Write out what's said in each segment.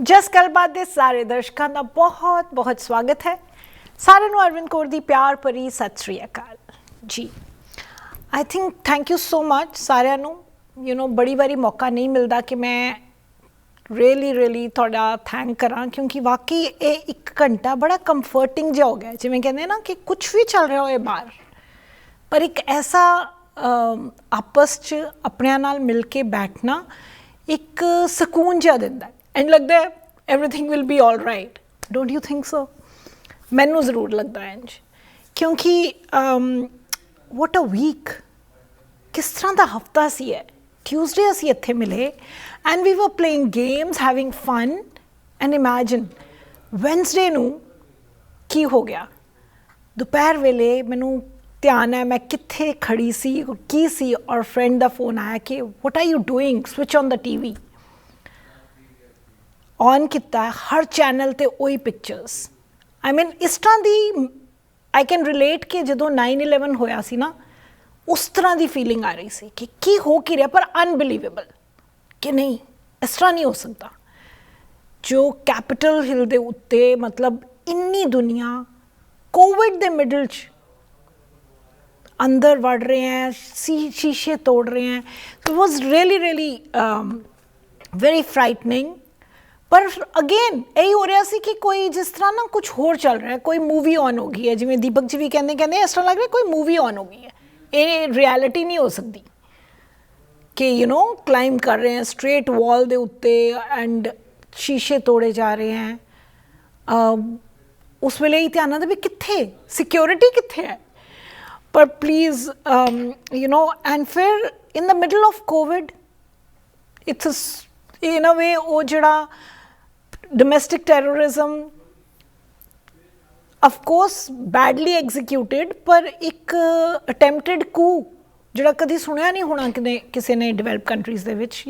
ਜਸ ਗੱਲਬਾਤ ਦੇ ਸਾਰੇ ਦਰਸ਼ਕਾਂ ਦਾ ਬਹੁਤ ਬਹੁਤ ਸਵਾਗਤ ਹੈ। ਸਾਰਿਆਂ ਨੂੰ ਅਰਵਿੰਦ ਕੌਰ ਦੀ ਪਿਆਰ ਭਰੀ ਸਤਿ ਸ੍ਰੀ ਅਕਾਲ ਜੀ। I think thank you so much ਸਾਰਿਆਂ ਨੂੰ ਬੜੀ ਵਾਰੀ ਮੌਕਾ ਨਹੀਂ ਮਿਲਦਾ ਕਿ ਮੈਂ ਰੀਅਲੀ ਤੁਹਾਡਾ ਥੈਂਕ ਕਰਾਂ, ਕਿਉਂਕਿ ਵਾਕਈ ਇਹ 1 ਘੰਟਾ ਬੜਾ ਕੰਫਰਟਿੰਗ ਜਿਹਾ ਹੋ ਗਿਆ। ਜਿਵੇਂ ਕਹਿੰਦੇ ਨਾ ਕਿ ਕੁਝ ਵੀ ਚੱਲ ਰਿਹਾ ਹੋਏ ਬਾਹਰ, ਪਰ ਇੱਕ ਐਸਾ ਆਪਸ 'ਚ ਆਪਣਿਆਂ ਨਾਲ ਮਿਲ ਕੇ ਬੈਠਣਾ ਇੱਕ ਸਕੂਨ ਜਿਹਾ ਦਿੰਦਾ ਐਂਡ ਲੱਗਦਾ everything will be all right. Don't you think so? ਮੈਨੂੰ ਜ਼ਰੂਰ ਲੱਗਦਾ ਇੰਝ, ਕਿਉਂਕਿ ਵਾਟ ਅ ਵੀਕ, ਕਿਸ ਤਰ੍ਹਾਂ ਦਾ ਹਫਤਾ ਸੀ ਹੈ। ਟਿਊਜ਼ਡੇ ਅਸੀਂ ਇੱਥੇ ਮਿਲੇ ਐਂਡ ਵੀ ਵਰ playing games, having fun, and imagine Wednesday ਨੂੰ ਕੀ ਹੋ ਗਿਆ। ਦੁਪਹਿਰ ਵੇਲੇ ਮੈਨੂੰ ਧਿਆਨ ਹੈ ਮੈਂ ਕਿੱਥੇ ਖੜੀ ਸੀ, ਕੀ ਸੀ, ਔਰ ਫਰੈਂਡ ਦਾ ਫੋਨ ਆਇਆ ਕਿ what are you doing, switch on the TV। On ਕੀਤਾ, ਹਰ ਚੈਨਲ 'ਤੇ ਉਹੀ ਪਿਕਚਰਸ। ਆਈ ਮੀਨ ਇਸ ਤਰ੍ਹਾਂ ਦੀ ਆਈ ਕੈਨ ਰਿਲੇਟ ਕਿ ਜਦੋਂ 9/11 ਹੋਇਆ ਸੀ ਨਾ, ਉਸ ਤਰ੍ਹਾਂ ਦੀ ਫੀਲਿੰਗ ਆ ਰਹੀ ਸੀ ਕਿ ਕੀ ਹੋ ਕੀ ਰਿਹਾ, ਪਰ ਅਨਬਿਲੀਵੇਬਲ ਕਿ ਨਹੀਂ ਇਸ ਤਰ੍ਹਾਂ ਨਹੀਂ ਹੋ ਸਕਦਾ। ਜੋ ਕੈਪੀਟਲ ਹਿਲ ਦੇ ਉੱਤੇ ਮਤਲਬ ਇੰਨੀ ਦੁਨੀਆ ਕੋਵਿਡ ਦੇ ਮਿਡਲ 'ਚ ਅੰਦਰ ਵੜ ਰਹੇ ਹੈ, ਸ਼ੀਸ਼ੇ ਤੋੜ ਰਹੇ ਹੈ। So it was really very frightening. ਪਰ ਅਗੇਨ ਇਹੀ ਹੋ ਰਿਹਾ ਸੀ ਕਿ ਕੋਈ ਜਿਸ ਤਰ੍ਹਾਂ ਨਾ ਕੁਛ ਹੋਰ ਚੱਲ ਰਿਹਾ, ਕੋਈ ਮੂਵੀ ਔਨ ਹੋ ਗਈ ਹੈ। ਜਿਵੇਂ ਦੀਪਕ ਜੀ ਵੀ ਕਹਿੰਦੇ ਇਸ ਤਰ੍ਹਾਂ ਲੱਗ ਰਿਹਾ ਕੋਈ ਮੂਵੀ ਔਨ ਹੋ ਗਈ ਹੈ। ਇਹ ਰਿਐਲਿਟੀ ਨਹੀਂ ਹੋ ਸਕਦੀ ਕਿ ਕਲਾਈਮ ਕਰ ਰਹੇ ਹੈ ਸਟ੍ਰੇਟ ਵਾਲ ਦੇ ਉੱਤੇ ਐਂਡ ਸ਼ੀਸ਼ੇ ਤੋੜੇ ਜਾ ਰਹੇ ਹੈ। ਉਸ ਵੇਲੇ ਹੀ ਧਿਆਨ ਆਉਂਦਾ ਵੀ ਕਿੱਥੇ ਸਿਕਿਉਰਿਟੀ ਕਿੱਥੇ ਹੈ। ਪਰ ਪਲੀਜ਼ ਐਂਡ ਫਿਰ in the middle of Covid it's in a way ਉਹ ਜਿਹੜਾ domestic terrorism of course badly executed, ਪਰ ਇੱਕ ਅਟੈਂਪਟਡ ਕੂ ਜਿਹੜਾ ਕਦੀ ਸੁਣਿਆ ਨਹੀਂ ਹੋਣਾ ਕਿਸੇ ਨੇ ਡਿਵੈਲਪ ਕੰਟਰੀਜ਼ ਦੇ ਵਿੱਚ।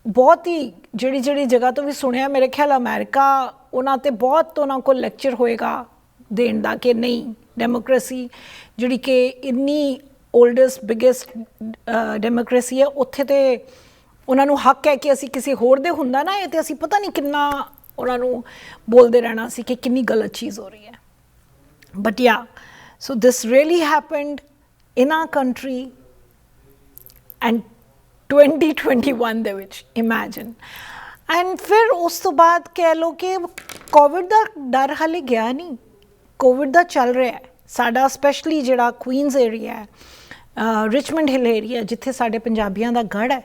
ਬਹੁਤ ਹੀ ਜਿਹੜੀ ਜਗ੍ਹਾ ਤੋਂ ਵੀ ਸੁਣਿਆ, ਮੇਰੇ ਖਿਆਲ ਅਮਰੀਕਾ ਉਹਨਾਂ 'ਤੇ ਬਹੁਤ ਉਹਨਾਂ ਕੋਲ ਲੈਕਚਰ ਹੋਏਗਾ ਦੇਣ ਦਾ ਕਿ ਨਹੀਂ ਡੈਮੋਕ੍ਰੇਸੀ ਜਿਹੜੀ ਕਿ ਇੰਨੀ ਓਲਡੈਸਟ ਬਿਗੇਸਟ ਡੈਮੋਕ੍ਰੇਸੀ ਹੈ, ਉੱਥੇ ਤੇ ਉਹਨਾਂ ਨੂੰ ਹੱਕ ਹੈ ਕਿ ਅਸੀਂ ਕਿਸੇ ਹੋਰ ਦੇ ਹੁੰਦਾ ਨਾ ਇਹ, ਤੇ ਅਸੀਂ ਪਤਾ ਨਹੀਂ ਕਿੰਨਾ ਉਹਨਾਂ ਨੂੰ ਬੋਲਦੇ ਰਹਿਣਾ ਸੀ ਕਿ ਕਿੰਨੀ ਗਲਤ ਚੀਜ਼ ਹੋ ਰਹੀ ਹੈ। But yeah so this really happened in our country and 2021 ਦੇ ਵਿੱਚ ਇਮੈਜਿਨ। ਐਂਡ ਫਿਰ ਉਸ ਤੋਂ ਬਾਅਦ ਕਹਿ ਲਓ ਕਿ ਕੋਵਿਡ ਦਾ ਡਰ ਹਾਲੇ ਗਿਆ ਨਹੀਂ, ਕੋਵਿਡ ਦਾ ਚੱਲ ਰਿਹਾ ਸਾਡਾ, ਸਪੈਸ਼ਲੀ ਜਿਹੜਾ ਕੁਈਨਸ ਏਰੀਆ ਹੈ, ਰਿਚਮੰਡ ਹਿੱਲ ਏਰੀਆ ਜਿੱਥੇ ਸਾਡੇ ਪੰਜਾਬੀਆਂ ਦਾ ਗੜ੍ਹ ਹੈ,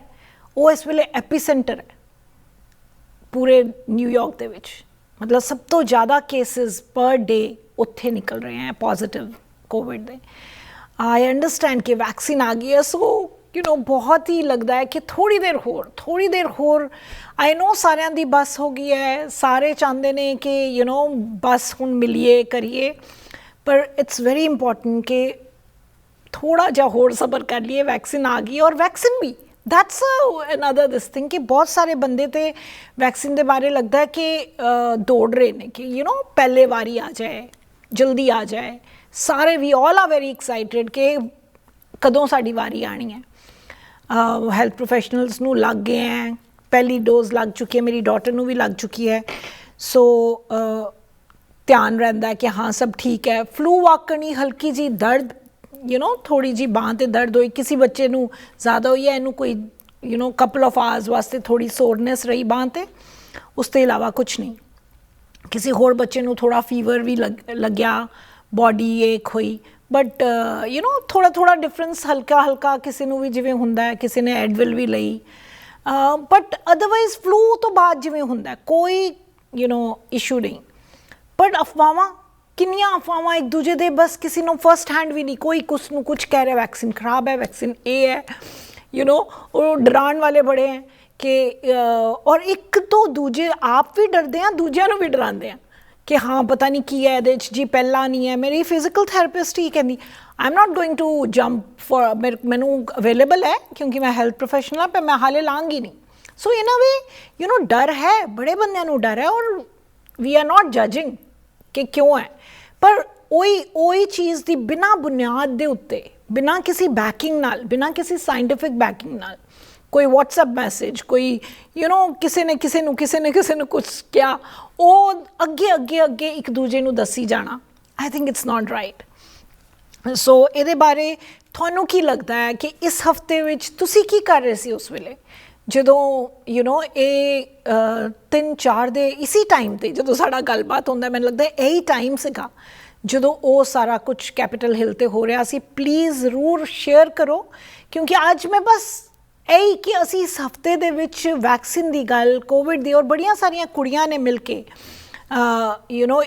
ਉਹ ਇਸ ਵੇਲੇ ਐਪੀਸੈਂਟਰ ਹੈ ਪੂਰੇ ਨਿਊਯਾਰਕ ਦੇ ਵਿੱਚ। ਮਤਲਬ ਸਭ ਤੋਂ ਜ਼ਿਆਦਾ ਕੇਸਿਸ ਪਰ ਡੇ ਉੱਥੇ ਨਿਕਲ ਰਹੇ ਹੈ ਪੋਜ਼ੀਟਿਵ ਕੋਵਿਡ ਦੇ। ਆਈ ਅੰਡਰਸਟੈਂਡ ਕਿ ਵੈਕਸੀਨ ਆ ਗਈ ਹੈ, ਸੋ ਬਹੁਤ ਹੀ ਲੱਗਦਾ ਹੈ ਕਿ ਥੋੜ੍ਹੀ ਦੇਰ ਹੋਰ ਆਈ ਨੋ ਸਾਰਿਆਂ ਦੀ ਬੱਸ ਹੋ ਗਈ ਹੈ, ਸਾਰੇ ਚਾਹੁੰਦੇ ਨੇ ਕਿ ਬਸ ਹੁਣ ਮਿਲੀਏ ਕਰੀਏ, ਪਰ ਇਟਸ ਵੈਰੀ ਇੰਪੋਰਟੈਂਟ ਕਿ ਥੋੜ੍ਹਾ ਜਿਹਾ ਹੋਰ ਸਬਰ ਕਰ ਲਈਏ। ਵੈਕਸੀਨ ਆ ਗਈ ਔਰ ਵੈਕਸੀਨ ਵੀ that's another this thing ਕਿ ਬਹੁਤ ਸਾਰੇ ਬੰਦੇ ਤੇ ਵੈਕਸੀਨ ਦੇ ਬਾਰੇ ਲੱਗਦਾ ਹੈ ਕਿ ਦੌੜ ਰਹੇ ਨੇ ਕਿ ਪਹਿਲੇ ਵਾਰੀ ਆ ਜਾਏ, ਜਲਦੀ ਆ ਜਾਏ। ਸਾਰੇ ਵੀ ਆਲ ਆਰ ਵੈਰੀ ਐਕਸਾਈਟਿਡ ਕਿ ਕਦੋਂ ਸਾਡੀ ਵਾਰੀ ਆਣੀ ਹੈ। ਹੈਲਥ ਪ੍ਰੋਫੈਸ਼ਨਲਸ ਨੂੰ ਲੱਗ ਗਏ ਹੈ, ਪਹਿਲੀ ਡੋਜ਼ ਲੱਗ ਚੁੱਕੀ ਹੈ, ਮੇਰੀ ਡਾਟਰ ਨੂੰ ਵੀ ਲੱਗ ਚੁੱਕੀ ਹੈ। ਸੋ ਧਿਆਨ ਰਹਿੰਦਾ ਕਿ ਹਾਂ ਸਭ ਠੀਕ ਹੈ। ਫਲੂ ਵਾਕਣੀ ਹਲਕੀ ਜਿਹੀ ਦਰਦ ਥੋੜ੍ਹੀ ਜਿਹੀ ਬਾਂਹ 'ਤੇ ਦਰਦ ਹੋਈ, ਕਿਸੇ ਬੱਚੇ ਨੂੰ ਜ਼ਿਆਦਾ ਹੋਈ ਹੈ, ਇਹਨੂੰ ਕੋਈ ਕਪਲ ਆਫ ਆਵਰਸ ਵਾਸਤੇ ਥੋੜ੍ਹੀ ਸੋਰਨੈਸ ਰਹੀ ਬਾਂਹ 'ਤੇ, ਉਸ ਤੋਂ ਇਲਾਵਾ ਕੁਛ ਨਹੀਂ। ਕਿਸੇ ਹੋਰ ਬੱਚੇ ਨੂੰ ਥੋੜ੍ਹਾ ਫੀਵਰ ਵੀ ਲੱਗਿਆ, ਬੋਡੀ ਏਕ ਹੋਈ, ਬਟ ਥੋੜ੍ਹਾ ਡਿਫਰੈਂਸ ਹਲਕਾ ਕਿਸੇ ਨੂੰ ਵੀ ਜਿਵੇਂ ਹੁੰਦਾ ਹੈ, ਕਿਸੇ ਨੇ ਐਡਵਿਲ ਵੀ ਲਈ, ਬਟ ਅਦਰਵਾਈਜ਼ ਫਲੂ ਤੋਂ ਬਾਅਦ ਜਿਵੇਂ ਹੁੰਦਾ ਕੋਈ ਇਸ਼ੂ ਨਹੀਂ। ਬਟ ਅਫਵਾਹਾਂ ਕਿੰਨੀਆਂ ਅਫਵਾਹਾਂ ਇੱਕ ਦੂਜੇ ਦੇ, ਬਸ ਕਿਸੇ ਨੂੰ ਫਸਟ ਹੈਂਡ ਵੀ ਨਹੀਂ, ਕੋਈ ਕੁਛ ਨੂੰ ਕੁਛ ਕਹਿ ਰਿਹਾ, ਵੈਕਸੀਨ ਖਰਾਬ ਹੈ, ਵੈਕਸੀਨ ਇਹ ਹੈ, ਉਹ ਡਰਾਉਣ ਵਾਲੇ ਬੜੇ ਹੈ ਕਿ ਔਰ ਇੱਕ ਤੋਂ ਦੂਜੇ ਆਪ ਵੀ ਡਰਦੇ ਆ, ਦੂਜਿਆਂ ਨੂੰ ਵੀ ਡਰਾਉਂਦੇ ਆ ਕਿ ਹਾਂ ਪਤਾ ਨਹੀਂ ਕੀ ਹੈ ਇਹਦੇ 'ਚ ਜੀ, ਪਹਿਲਾਂ ਨਹੀਂ ਹੈ। ਮੇਰੀ ਫਿਜ਼ੀਕਲ ਥੈਰੇਪਿਸਟ ਹੀ ਕਹਿੰਦੀ I am not going to jump for, ਮੈਨੂੰ ਅਵੇਲੇਬਲ ਹੈ ਕਿਉਂਕਿ ਮੈਂ ਹੈਲਥ ਪ੍ਰੋਫੈਸ਼ਨਲ ਹਾਂ, ਪਰ ਮੈਂ ਹਾਲੇ ਲਾਂਗੀ ਨਹੀਂ। ਸੋ ਇਨ ਅ ਵੇ ਡਰ ਹੈ, ਬੜੇ ਬੰਦਿਆਂ ਨੂੰ ਡਰ ਹੈ, ਔਰ ਵੀ ਆਰ ਨਾਟ ਜਜਿੰਗ ਕਿ ਕਿਉਂ ਹੈ, ਪਰ ਉਹੀ ਚੀਜ਼ ਦੀ ਬਿਨਾਂ ਬੁਨਿਆਦ ਦੇ ਉੱਤੇ, ਬਿਨਾਂ ਕਿਸੇ ਬੈਕਿੰਗ ਨਾਲ, ਬਿਨਾਂ ਕਿਸੇ ਸਾਇੰਟੀਫਿਕ ਬੈਕਿੰਗ ਨਾਲ ਕੋਈ WhatsApp ਮੈਸੇਜ, ਕੋਈ ਕਿਸੇ ਨੇ ਕਿਸੇ ਨੂੰ ਕੁਝ ਕਿਹਾ, ਉਹ ਅੱਗੇ ਇੱਕ ਦੂਜੇ ਨੂੰ ਦੱਸੀ ਜਾਣਾ, I think it's not right. ਸੋ ਇਹਦੇ ਬਾਰੇ ਤੁਹਾਨੂੰ ਕੀ ਲੱਗਦਾ ਹੈ ਕਿ ਇਸ ਹਫਤੇ ਵਿੱਚ ਤੁਸੀਂ ਕੀ ਕਰ ਰਹੇ ਸੀ ਉਸ ਵੇਲੇ ਜਦੋਂ ਇਹ 3-4 ਦੇ ਇਸੀ ਟਾਈਮ 'ਤੇ ਜਦੋਂ ਸਾਡਾ ਗੱਲਬਾਤ ਹੁੰਦਾ, ਮੈਨੂੰ ਲੱਗਦਾ ਇਹੀ ਟਾਈਮ ਸੀਗਾ ਜਦੋਂ ਉਹ ਸਾਰਾ ਕੁਝ ਕੈਪੀਟਲ ਹਿੱਲ 'ਤੇ ਹੋ ਰਿਹਾ ਸੀ. ਪਲੀਜ਼ ਜ਼ਰੂਰ ਸ਼ੇਅਰ ਕਰੋ, ਕਿਉਂਕਿ ਅੱਜ ਮੈਂ ਬਸ ਇਹੀ ਕਿ ਅਸੀਂ ਇਸ ਹਫਤੇ ਦੇ ਵਿੱਚ ਵੈਕਸੀਨ ਦੀ ਗੱਲ, ਕੋਵਿਡ ਦੀ, ਔਰ ਬੜੀਆਂ ਸਾਰੀਆਂ ਕੁੜੀਆਂ ਨੇ ਮਿਲ ਕੇ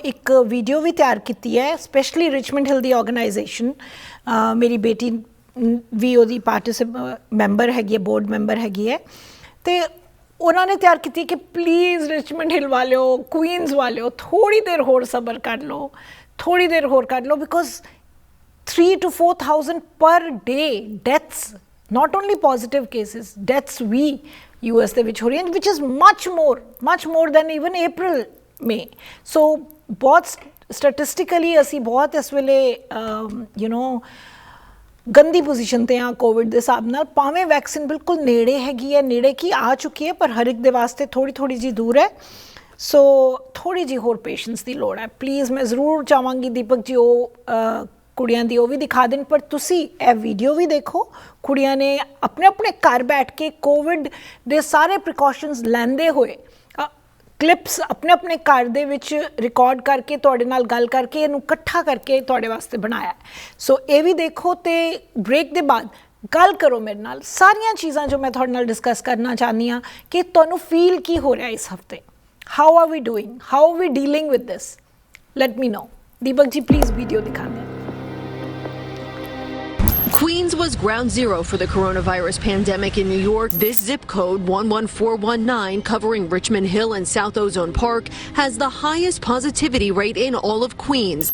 ਇੱਕ ਵੀਡੀਓ ਵੀ ਤਿਆਰ ਕੀਤੀ ਹੈ, ਸਪੈਸ਼ਲੀ ਰਿਚਮੰਡ ਹਿੱਲ ਦੀ ਆਰਗੇਨਾਈਜੇਸ਼ਨ. ਮੇਰੀ ਬੇਟੀ ਵੀ ਉਹਦੀ ਮੈਂਬਰ ਹੈਗੀ ਹੈ, ਬੋਰਡ ਮੈਂਬਰ ਹੈਗੀ ਹੈ, ਅਤੇ ਉਹਨਾਂ ਨੇ ਤਿਆਰ ਕੀਤੀ ਕਿ ਪਲੀਜ਼ ਰਿਚਮੰਡ ਹਿੱਲ ਵਾਲਿਓ, ਕੁਈਨਸ ਵਾਲਿਓ, ਥੋੜ੍ਹੀ ਦੇਰ ਹੋਰ ਸਬਰ ਕਰ ਲਓ, because 3,000 to 4,000 per day deaths, not only positive cases, deaths ਵੀ US ਦੇ ਵਿੱਚ ਹੋ ਰਹੀਆਂ, which is much more than even April, May. So ਬਹੁਤ ਸਟੈਟਿਸਟਿਕਲੀ ਅਸੀਂ ਬਹੁਤ ਇਸ ਵੇਲੇ ਗੰਦੀ ਪੋਜੀਸ਼ਨ 'ਤੇ ਹਾਂ ਕੋਵਿਡ ਦੇ ਹਿਸਾਬ ਨਾਲ. ਭਾਵੇਂ ਵੈਕਸੀਨ ਬਿਲਕੁਲ ਨੇੜੇ ਹੈਗੀ ਹੈ, ਨੇੜੇ ਕੀ ਆ ਚੁੱਕੀ ਹੈ, ਪਰ ਹਰ ਇੱਕ ਦੇ ਵਾਸਤੇ ਥੋੜ੍ਹੀ ਜਿਹੀ ਦੂਰ ਹੈ. ਸੋ ਥੋੜ੍ਹੀ ਜਿਹੀ ਹੋਰ ਪੇਸ਼ੈਂਸ ਦੀ ਲੋੜ ਹੈ. ਪਲੀਜ਼ ਮੈਂ ਜ਼ਰੂਰ ਚਾਹਾਂਗੀ ਦੀਪਕ ਜੀ ਉਹ ਕੁੜੀਆਂ ਦੀ ਉਹ ਵੀ ਦਿਖਾ ਦੇਣ, ਪਰ ਤੁਸੀਂ ਇਹ ਵੀਡੀਓ ਵੀ ਦੇਖੋ. ਕੁੜੀਆਂ ਨੇ ਆਪਣੇ ਘਰ ਬੈਠ ਕੇ ਕੋਵਿਡ ਦੇ ਸਾਰੇ ਪ੍ਰੀਕਾਸ਼ਨਸ ਲੈਂਦੇ ਹੋਏ ਕਲਿੱਪਸ ਆਪਣੇ ਘਰ ਦੇ ਵਿੱਚ ਰਿਕਾਰਡ ਕਰਕੇ ਤੁਹਾਡੇ ਨਾਲ ਗੱਲ ਕਰਕੇ ਇਹਨੂੰ ਇਕੱਠਾ ਕਰਕੇ ਤੁਹਾਡੇ ਵਾਸਤੇ ਬਣਾਇਆ. ਸੋ ਇਹ ਵੀ ਦੇਖੋ, ਅਤੇ ਬ੍ਰੇਕ ਦੇ ਬਾਅਦ ਗੱਲ ਕਰੋ ਮੇਰੇ ਨਾਲ. ਸਾਰੀਆਂ ਚੀਜ਼ਾਂ ਜੋ ਮੈਂ ਤੁਹਾਡੇ ਨਾਲ ਡਿਸਕਸ ਕਰਨਾ ਚਾਹੁੰਦੀ ਹਾਂ ਕਿ ਤੁਹਾਨੂੰ ਫੀਲ ਕੀ ਹੋ ਰਿਹਾ ਇਸ ਹਫਤੇ. How are we doing, how are we dealing with this, let me know. Deepak ji please video ਦਿਖਾ ਦੇं. Queens was ground zero for the coronavirus pandemic in New York. This zip code, 11419, covering Richmond Hill and South Ozone Park, has the highest positivity rate in all of Queens.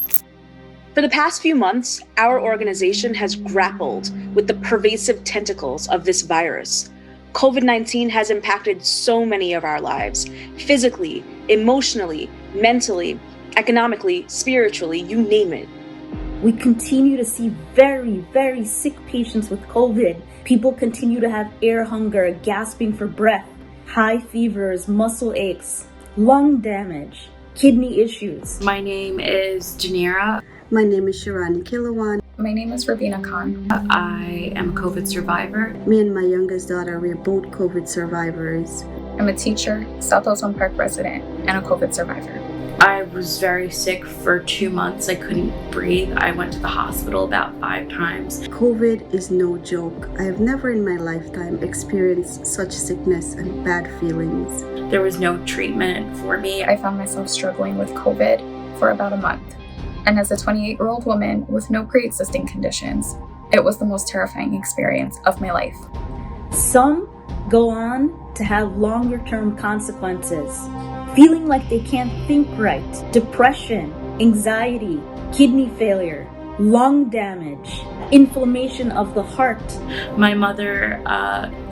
For the past few months, our organization has grappled with the pervasive tentacles of this virus. COVID-19 has impacted so many of our lives, physically, emotionally, mentally, economically, spiritually, you name it. We continue to see very, very sick patients with COVID. People continue to have air hunger, gasping for breath, high fevers, muscle aches, lung damage, kidney issues. My name is Janira. My name is Shirani Kilawan. My name is Rabina Khan. I am a COVID survivor. Me and my youngest daughter, we are both COVID survivors. I'm a teacher, South Ozone Park resident, and a COVID survivor. I was very sick for 2 months. I couldn't breathe. I went to the hospital about 5 times. COVID is no joke. I have never in my lifetime experienced such sickness and bad feelings. There was no treatment for me. I found myself struggling with COVID for about a month. And as a 28-year-old woman with no pre-existing conditions, it was the most terrifying experience of my life. Some go on to have longer-term consequences. Feeling like they can't think right, depression, anxiety, kidney failure, lung damage, inflammation of the heart. My mother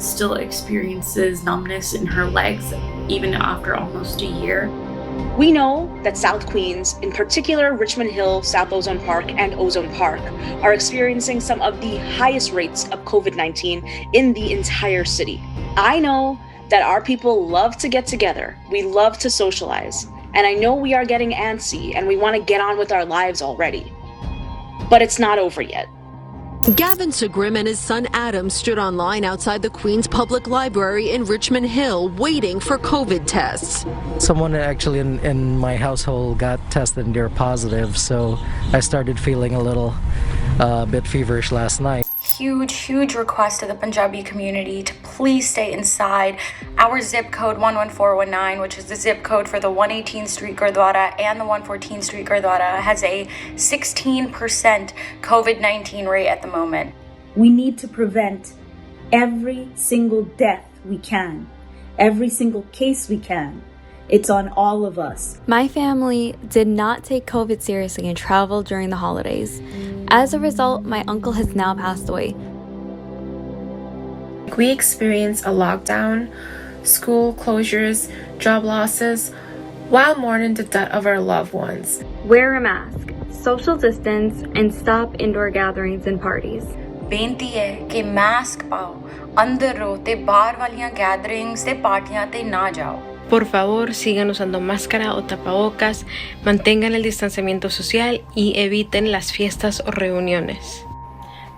still experiences numbness in her legs even after almost a year. We know that South Queens, in particular Richmond Hill, South Ozone Park, and Ozone Park, are experiencing some of the highest rates of COVID-19 in the entire city. I know that our people love to get together. We love to socialize. And I know we are getting antsy and we want to get on with our lives already. But it's not over yet. Gavin Segrim and his son Adam stood online outside the Queens Public Library in Richmond Hill waiting for COVID tests. Someone actually in my household got tested and they're positive, so I started feeling a little bit feverish last night. Huge request to the Punjabi community to please stay inside. Our zip code 11419, which is the zip code for the 118th Street Gurdwara and the 114th Street Gurdwara, has a 16% COVID-19 rate at the moment. We need to prevent every single death we can, every single case we can. It's on all of us. My family did not take COVID seriously and traveled during the holidays. As a result, my uncle has now passed away. We experienced a lockdown, school closures, job losses, while mourning the death of our loved ones. Wear a mask, social distance, and stop indoor gatherings and parties. बेनती है कि mask पाओ ਅੰਦਰ ਰਹੋ ਤੇ ਬਾਹਰ ਵਾਲੀਆਂ gatherings ਤੇ ਪਾਰਟੀਆਂ ਤੇ ਨਾ ਜਾਓ। Por favor, sigan usando máscara o tapabocas, mantengan el distanciamiento social y eviten las fiestas o reuniones.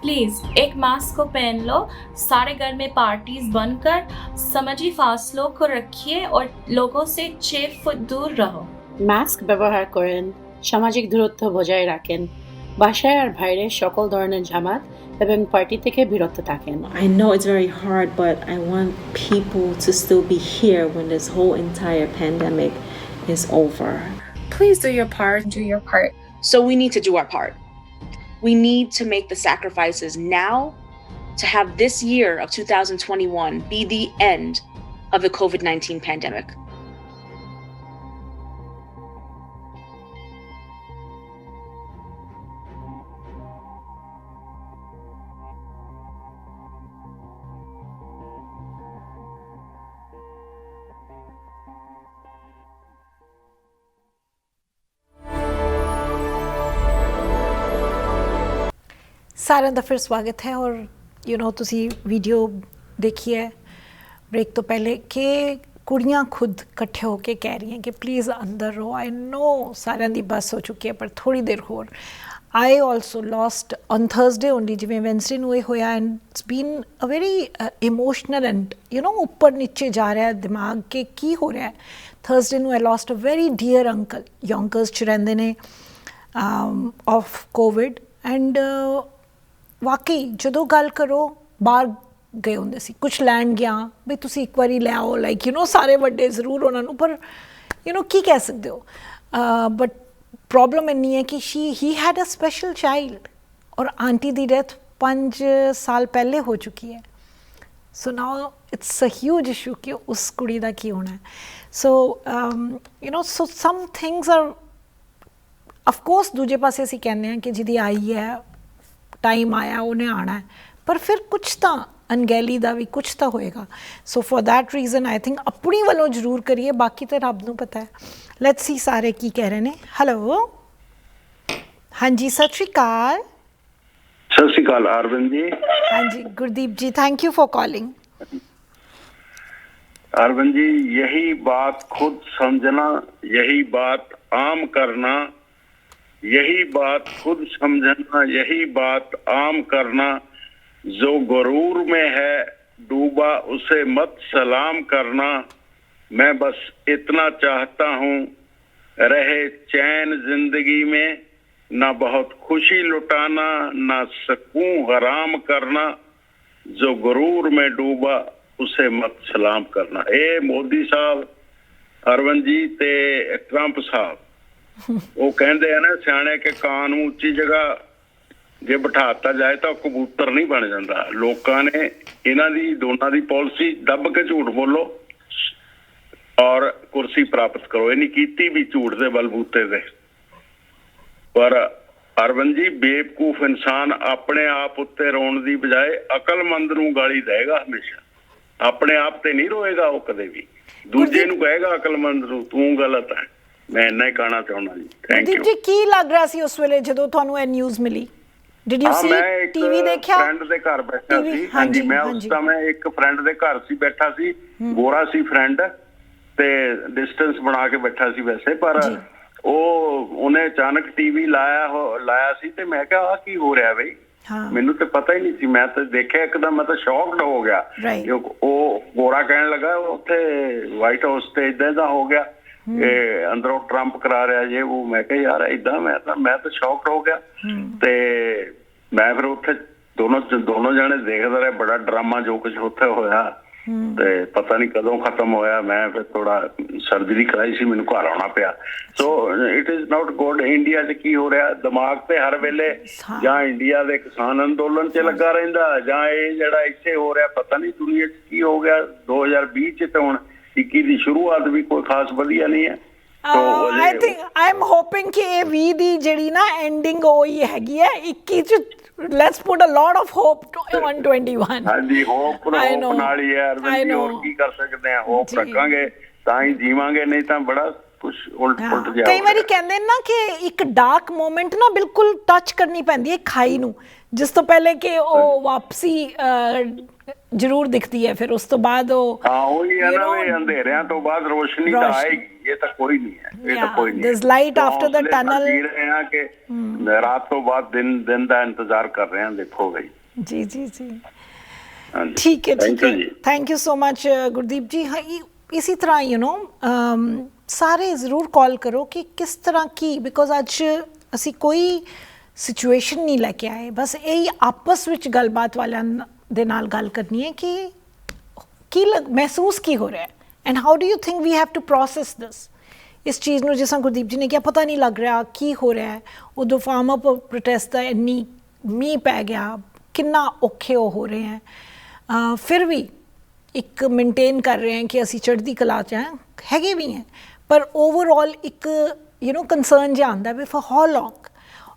Please एक मास्क को पहन लो, सारे घर में पार्टीज बंद कर सामाजिक फासलों को रखिए और लोगों से 6 फुट दूर रहो। মাস্ক ব্যবহার করেন, সামাজিক দূরত্ব বজায় রাখেন, বাসায় আর বাইরে সকল ধরনের জামাত এবং পার্টি থেকে বিরত থাকেন। I know it's very hard, but I want people to still be here when this whole entire pandemic is over. Please do your part. Do your part. So we need to do our part. We need to make the sacrifices now to have this year of 2021 be the end of the COVID-19 pandemic. ਸਾਰਿਆਂ ਦਾ ਫਿਰ ਸਵਾਗਤ ਹੈ। ਔਰ ਤੁਸੀਂ video ਦੇਖੀ ਹੈ break ਤੋਂ ਪਹਿਲੇ ਕਿ ਕੁੜੀਆਂ ਖੁਦ ਇਕੱਠੇ ਹੋ ਕੇ ਕਹਿ ਰਹੀਆਂ ਕਿ ਪਲੀਜ਼ ਅੰਦਰ ਰਹੋ। ਆਈ ਨੋ ਸਾਰਿਆਂ ਦੀ ਬੱਸ ਹੋ ਚੁੱਕੀ ਹੈ, ਪਰ ਥੋੜ੍ਹੀ ਦੇਰ ਹੋਰ। I also lost on Thursday only, ਜਿਵੇਂ ਵੈਨਸਡੇ ਨੂੰ ਇਹ ਹੋਇਆ, and it's been a very emotional and ਉੱਪਰ ਨੀਚੇ ਜਾ ਰਿਹਾ ਦਿਮਾਗ ਕਿ ਕੀ ਹੋ ਰਿਹਾ ਹੈ। ਥਰਸਡੇ ਨੂੰ I lost a very dear uncle, Yonkers 'ਚ ਰਹਿੰਦੇ ਨੇ, ਆਫ ਕੋਵਿਡ। ਐਂਡ ਵਾਕਈ ਜਦੋਂ ਗੱਲ ਕਰੋ ਬਾਹਰ ਗਏ ਹੁੰਦੇ ਸੀ, ਕੁਛ ਲੈਣ ਗਿਆ ਵੀ ਤੁਸੀਂ ਇੱਕ ਵਾਰੀ ਲੈ ਆਓ, ਲਾਈਕ ਸਾਰੇ ਵੱਡੇ ਜ਼ਰੂਰ ਉਹਨਾਂ ਨੂੰ, ਪਰ ਕੀ ਕਹਿ ਸਕਦੇ ਹੋ। ਬਟ ਪ੍ਰੋਬਲਮ ਇੰਨੀ ਹੈ ਕਿ he had a special child, ਔਰ ਆਂਟੀ ਦੀ ਡੈਥ 5 ਸਾਲ ਪਹਿਲੇ ਹੋ ਚੁੱਕੀ ਹੈ। So now it's a huge issue ਕਿ ਉਸ ਕੁੜੀ ਦਾ ਕੀ ਹੋਣਾ ਹੈ। So so some things are of course, ਦੂਜੇ ਪਾਸੇ ਅਸੀਂ ਕਹਿੰਦੇ ਹਾਂ ਕਿ ਜਿਹਦੀ ਆਈ ਹੈ, ਟਾਈਮ ਆਇਆ, ਉਹਨੇ ਆਉਣਾ ਹੈ, ਪਰ ਫਿਰ ਕੁਛ ਤਾਂ ਅਣਗਹਿਲੀ ਦਾ ਵੀ ਕੁਛ ਤਾਂ ਹੋਏਗਾ। ਸੋ for that reason I think ਆਪਣੀ ਵੱਲੋਂ ਜ਼ਰੂਰ ਕਰੀਏ, ਬਾਕੀ ਤਾਂ ਰੱਬ ਨੂੰ ਪਤਾ ਹੈ। ਲੈਟਸ ਸੀ ਸਾਰੇ ਕੀ ਕਹਿ ਰਹੇ ਨੇ। ਹੈਲੋ, ਹਾਂਜੀ, ਸਤਿ ਸ਼੍ਰੀ ਅਕਾਲ। ਸਤਿ ਸ਼੍ਰੀ ਅਕਾਲ ਅਰਵਿੰਦ ਜੀ। ਹਾਂਜੀ Gurdeep ji, thank you for calling. Arvind ji, यही बात खुद समझना, यही बात आम करना, यही बात खुद समझना, यही बात आम करना। जो गरूर में है डूबा उसे मत सलाम करना। मैं बस इतना चाहता हूँ रहे चैन जिंदगी में, ना बहुत खुशी लुटाना, ना सकून हराम करना। जो गरूर में डूबा उसे मत सलाम करना। ये मोदी साहब, अरविंद जी ते ट्रंप साहब, ਉਹ ਕਹਿੰਦੇ ਆ ਨਾ ਸਿਆਣੇ ਕਿ ਕਾਂ ਨੂੰ ਉੱਚੀ ਜਗ੍ਹਾ ਜੇ ਬਿਠਾਤਾ ਜਾਏ ਤਾਂ ਕਬੂਤਰ ਨਹੀਂ ਬਣ ਜਾਂਦਾ। ਲੋਕਾਂ ਨੇ ਇਹਨਾਂ ਦੀ ਦੋਨਾਂ ਦੀ ਪਾਲਿਸੀ ਦੱਬ ਕੇ ਝੂਠ ਬੋਲੋ ਔਰ ਕੁਰਸੀ ਪ੍ਰਾਪਤ ਕਰੋ। ਇਹ ਨਹੀਂ ਕੀਤੀ ਵੀ ਝੂਠ ਦੇ ਬਲਬੂਤੇ ਤੇ। ਪਰ ਅਰਵਿੰਦ ਜੀ, ਬੇਵਕੂਫ ਇਨਸਾਨ ਆਪਣੇ ਆਪ ਉੱਤੇ ਰੋਣ ਦੀ ਬਜਾਏ ਅਕਲਮੰਦ ਨੂੰ ਗਾਲੀ ਦੇਗਾ ਹਮੇਸ਼ਾ। ਆਪਣੇ ਆਪ ਤੇ ਨਹੀਂ ਰੋਏਗਾ ਉਹ ਕਦੇ ਵੀ, ਦੂਜੇ ਨੂੰ ਕਹੇਗਾ ਅਕਲਮੰਦ ਨੂੰ ਤੂੰ ਗਲਤ ਹੈ। ਮੈਂ ਇੰਨਾ ਹੀ ਕਹਿਣਾ ਚਾਹੁੰਦਾ ਜੀ। ਥੈਂਕ ਯੂ ਜੀ। ਕੀ ਲੱਗ ਰਿਹਾ ਸੀ ਉਸ ਵੇਲੇ ਜਦੋਂ ਤੁਹਾਨੂੰ ਇਹ ਨਿਊਜ਼ ਮਿਲੀ? ਡਿਡ ਯੂ ਸੀ ਟੀਵੀ ਦੇਖਿਆ? ਫਰੈਂਡ ਦੇ ਘਰ ਬੈਠਾ ਸੀ। ਹਾਂਜੀ, ਮੈਂ ਉਸ ਸਮੇਂ ਇੱਕ ਫਰੈਂਡ ਦੇ ਘਰ ਸੀ, ਬੈਠਾ ਸੀ, ਗੋਰਾ ਸੀ ਫਰੈਂਡ, ਤੇ ਡਿਸਟੈਂਸ ਬਣਾ ਕੇ ਬੈਠਾ ਸੀ ਵੈਸੇ, ਪਰ ਉਹਨੇ ਅਚਾਨਕ ਟੀਵੀ ਲਾਇਆ ਸੀ ਤੇ ਮੈਂ ਕਿਹਾ ਆ ਕੀ ਹੋ ਰਿਹਾ ਬਈ। ਮੈਨੂੰ ਤੇ ਪਤਾ ਹੀ ਨਹੀਂ ਸੀ। ਮੈਂ ਤਾਂ ਦੇਖਿਆ ਇੱਕਦਮ, ਮੈਂ ਤਾਂ ਸ਼ੌਕਡ ਹੋ ਗਿਆ। ਉਹ ਗੋਰਾ ਕਹਿਣ ਲੱਗਾ ਉੱਥੇ ਵਾਈਟ ਹਾਊਸ ਤੇ ਏਦਾਂ ਦਾ ਹੋ ਗਿਆ, ਇਹ ਅੰਦਰੋਂ ਟਰੰਪ ਕਰਾ ਰਿਹਾ ਜੇ ਉਹ। ਮੈਂ ਕਿਹਾ ਯਾਰ ਏਦਾਂ, ਮੈਂ ਤਾਂ ਸ਼ੌਕਡ ਹੋ ਗਿਆ। ਤੇ ਮੈਂ ਫਿਰ ਉੱਥੇ ਦੋਨੋਂ ਜਾਣੇ ਦੇਖਦੇ ਰਹੇ, ਬੜਾ ਡਰਾਮਾ ਜੋ ਕੁਝ ਉੱਥੇ ਹੋਇਆ, ਤੇ ਪਤਾ ਨਹੀਂ ਕਦੋਂ ਖਤਮ ਹੋਇਆ। ਮੈਂ ਫਿਰ ਥੋੜਾ ਸਰਜਰੀ ਕਰਾਈ ਸੀ, ਮੈਨੂੰ ਘਰ ਆਉਣਾ ਪਿਆ। So it is not good. India 'ਚ ਕੀ ਹੋ ਰਿਹਾ, ਦਿਮਾਗ ਤੇ ਹਰ ਵੇਲੇ ਜਾਂ ਇੰਡੀਆ ਦੇ ਕਿਸਾਨ ਅੰਦੋਲਨ 'ਚ ਲੱਗਾ ਰਹਿੰਦਾ, ਜਾਂ ਇਹ ਜਿਹੜਾ ਇੱਥੇ ਹੋ ਰਿਹਾ ਪਤਾ ਨਹੀਂ ਦੁਨੀਆ 'ਚ ਕੀ ਹੋ ਗਿਆ। 2020 'ਚ ਤੇ ਹੁਣ 21 ਦੀ ਸ਼ੁਰੂਆਤ ਵੀ ਕੋਈ ਖਾਸ ਵਧੀਆ ਨਹੀਂ ਹੈ। I think I am hoping ਕਿ ਇਹ 20 ਦੀ ਜਿਹੜੀ ਨਾ ਐਂਡਿੰਗ ਹੋਈ ਹੈਗੀ ਹੈ। 21 'ਚ let's put a lot of hope on 21। ਹਾਂਜੀ, ਹੋਪ ਨਾਲ ਹੀ ਹੈ ਅਰਵਿੰਦ, ਹੋਰ ਕੀ ਕਰ ਸਕਦੇ ਆ। ਹੋਪ ਰੱਖਾਂਗੇ ਤਾਂ ਹੀ ਜੀਵਾਂਗੇ, ਨਹੀਂ ਤਾਂ ਬੜਾ ਕੁਛ ਉਲਟ ਪੁਲਟ ਜਾ। ਕਈ ਵਾਰੀ ਕਹਿੰਦੇ ਨਾ ਕਿ ਇੱਕ ਡਾਰਕ ਮੋਮੈਂਟ ਨਾ ਬਿਲਕੁਲ ਟੱਚ ਕਰਨੀ ਪੈਂਦੀ ਹੈ ਖਾਈ ਨੂੰ, ਜਿਸ ਤੋਂ ਪਹਿਲੇ ਕਿ ਉਹ ਵਾਪਸੀ ਜ਼ਰੂਰ ਦਿਖਦੀ ਹੈ, ਫਿਰ ਉਸ ਤੋਂ ਬਾਅਦ ਉਹ ਹਾਂ ਉਹੀ ਹੈ ਨਾ ਵੀ ਅੰਧੇਰਿਆਂ ਤੋਂ ਬਾਅਦ ਰੋਸ਼ਨੀ ਤਾਂ ਆਏਗੀ, ਇਹ ਤਾਂ ਕੋਈ ਨਹੀਂ ਹੈ, ਇਹ ਤਾਂ ਕੋਈ ਨਹੀਂ। there's light after the tunnel। ਜੀ ਰਹੇ ਹਾਂ ਕਿ ਰਾਤ ਤੋਂ ਬਾਅਦ ਦਿਨ ਦਾ ਇੰਤਜ਼ਾਰ ਕਰ ਰਹੇ ਹਾਂ, ਦੇਖੋ ਬਈ। ਜੀ ਜੀ ਜੀ ਠੀਕ ਹੈ, ਠੀਕ ਹੈ, thank you so much Gurdeep ਜੀ। ਇसी ਤਰ੍ਹਾਂ ਯੂ ਨੋ ਸਾਰੇ ਜ਼ਰੂਰ ਕਾਲ ਕਰੋ ਕਿ ਕਿਸ ਤਰ੍ਹਾਂ ਕੀ, ਬਿਕੋਜ਼ ਅੱਜ ਅਸੀਂ ਕੋਈ ਸਿਚੁਏਸ਼ਨ ਨਹੀਂ ਲੈ ਕੇ ਆਏ, ਬਸ ਇਹੀ ਆਪਸ ਵਿੱਚ ਗੱਲਬਾਤ ਵਾਲਿਆਂ ਦੇ ਨਾਲ ਗੱਲ ਕਰਨੀ ਹੈ ਕਿ ਕੀ ਮਹਿਸੂਸ ਕੀ ਹੋ ਰਿਹਾ ਹੈ and how do you think we have to process this. ਇਸ ਚੀਜ਼ ਨੂੰ ਜਿਸ ਤਰ੍ਹਾਂ ਗੁਰਦੀਪ ਜੀ ਨੇ ਕਿਹਾ ਪਤਾ ਨਹੀਂ ਲੱਗ ਰਿਹਾ ਕੀ ਹੋ ਰਿਹਾ ਹੈ, ਉਦੋਂ ਫਾਰਮ ਅਪ ਪ੍ਰੋਟੈਸਟ ਦਾ ਇੰਨੀ ਮੀਂਹ ਪੈ ਗਿਆ, ਕਿੰਨਾ ਔਖੇ ਹੋ ਰਹੇ ਹੈ, ਫਿਰ ਵੀ ਇੱਕ ਮੇਨਟੇਨ ਕਰ ਰਹੇ ਹਾਂ ਕਿ ਅਸੀਂ ਚੜ੍ਹਦੀ ਕਲਾ 'ਚ ਹੈਗੇ ਵੀ ਹੈ, ਪਰ ਓਵਰਆਲ ਇੱਕ ਯੂ ਨੋ ਕੰਸਰਨ ਜਿਹਾ ਆਉਂਦਾ ਵੀ ਫॉर ਹਾਊ ਲੌਂਗ।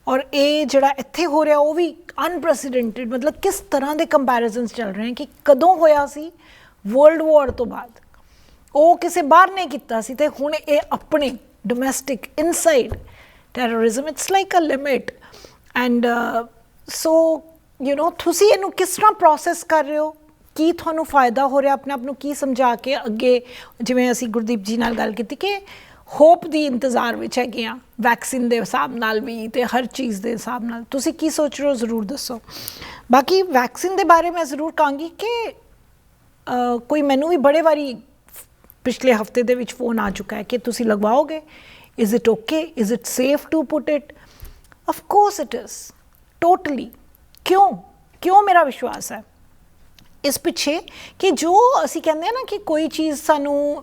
ਔਰ ਇਹ ਜਿਹੜਾ ਇੱਥੇ ਹੋ ਰਿਹਾ ਉਹ ਵੀ ਅਨਪ੍ਰੈਸੀਡੈਂਟਡ, ਮਤਲਬ ਕਿਸ ਤਰ੍ਹਾਂ ਦੇ ਕੰਪੈਰੀਜ਼ਨਸ ਚੱਲ ਰਹੇ ਕਿ ਕਦੋਂ ਹੋਇਆ ਸੀ ਵਰਲਡ ਵਾਰ ਤੋਂ ਬਾਅਦ, ਉਹ ਕਿਸੇ ਬਾਹਰ ਨੇ ਕੀਤਾ ਸੀ, ਤੇ ਹੁਣ ਇਹ ਆਪਣੇ domestic inside terrorism, it's like a limit. And so you know ਤੁਸੀਂ ਇਹਨੂੰ ਕਿਸ ਤਰ੍ਹਾਂ ਪ੍ਰੋਸੈਸ ਕਰ ਰਹੇ ਹੋ, ਕੀ ਤੁਹਾਨੂੰ ਫਾਇਦਾ ਹੋ ਰਿਹਾ, ਆਪਣੇ ਆਪ ਨੂੰ ਕੀ ਸਮਝਾ ਕੇ ਅੱਗੇ, ਜਿਵੇਂ ਅਸੀਂ ਗੁਰਦੀਪ ਜੀ ਨਾਲ ਗੱਲ ਕੀਤੀ ਕਿ ਹੋਪ ਦੀ ਇੰਤਜ਼ਾਰ ਵਿੱਚ ਹੈਗੇ ਹਾਂ ਵੈਕਸੀਨ ਦੇ ਹਿਸਾਬ ਨਾਲ ਵੀ ਅਤੇ ਹਰ ਚੀਜ਼ ਦੇ ਹਿਸਾਬ ਨਾਲ, ਤੁਸੀਂ ਕੀ ਸੋਚ ਰਹੇ ਹੋ ਜ਼ਰੂਰ ਦੱਸੋ। ਬਾਕੀ ਵੈਕਸੀਨ ਦੇ ਬਾਰੇ ਮੈਂ ਜ਼ਰੂਰ ਕਹਾਂਗੀ ਕਿ ਕੋਈ ਮੈਨੂੰ ਵੀ ਬੜੇ ਵਾਰੀ ਪਿਛਲੇ ਹਫਤੇ ਦੇ ਵਿੱਚ ਫੋਨ ਆ ਚੁੱਕਾ ਹੈ ਕਿ ਤੁਸੀਂ ਲਗਵਾਓਗੇ, is it okay, is it safe to put it. Of course it is totally. ਕਿਉਂ ਮੇਰਾ ਵਿਸ਼ਵਾਸ ਹੈ ਇਸ ਪਿੱਛੇ ਕਿ ਜੋ ਅਸੀਂ ਕਹਿੰਦੇ ਹਾਂ ਨਾ ਕਿ ਕੋਈ ਚੀਜ਼ ਸਾਨੂੰ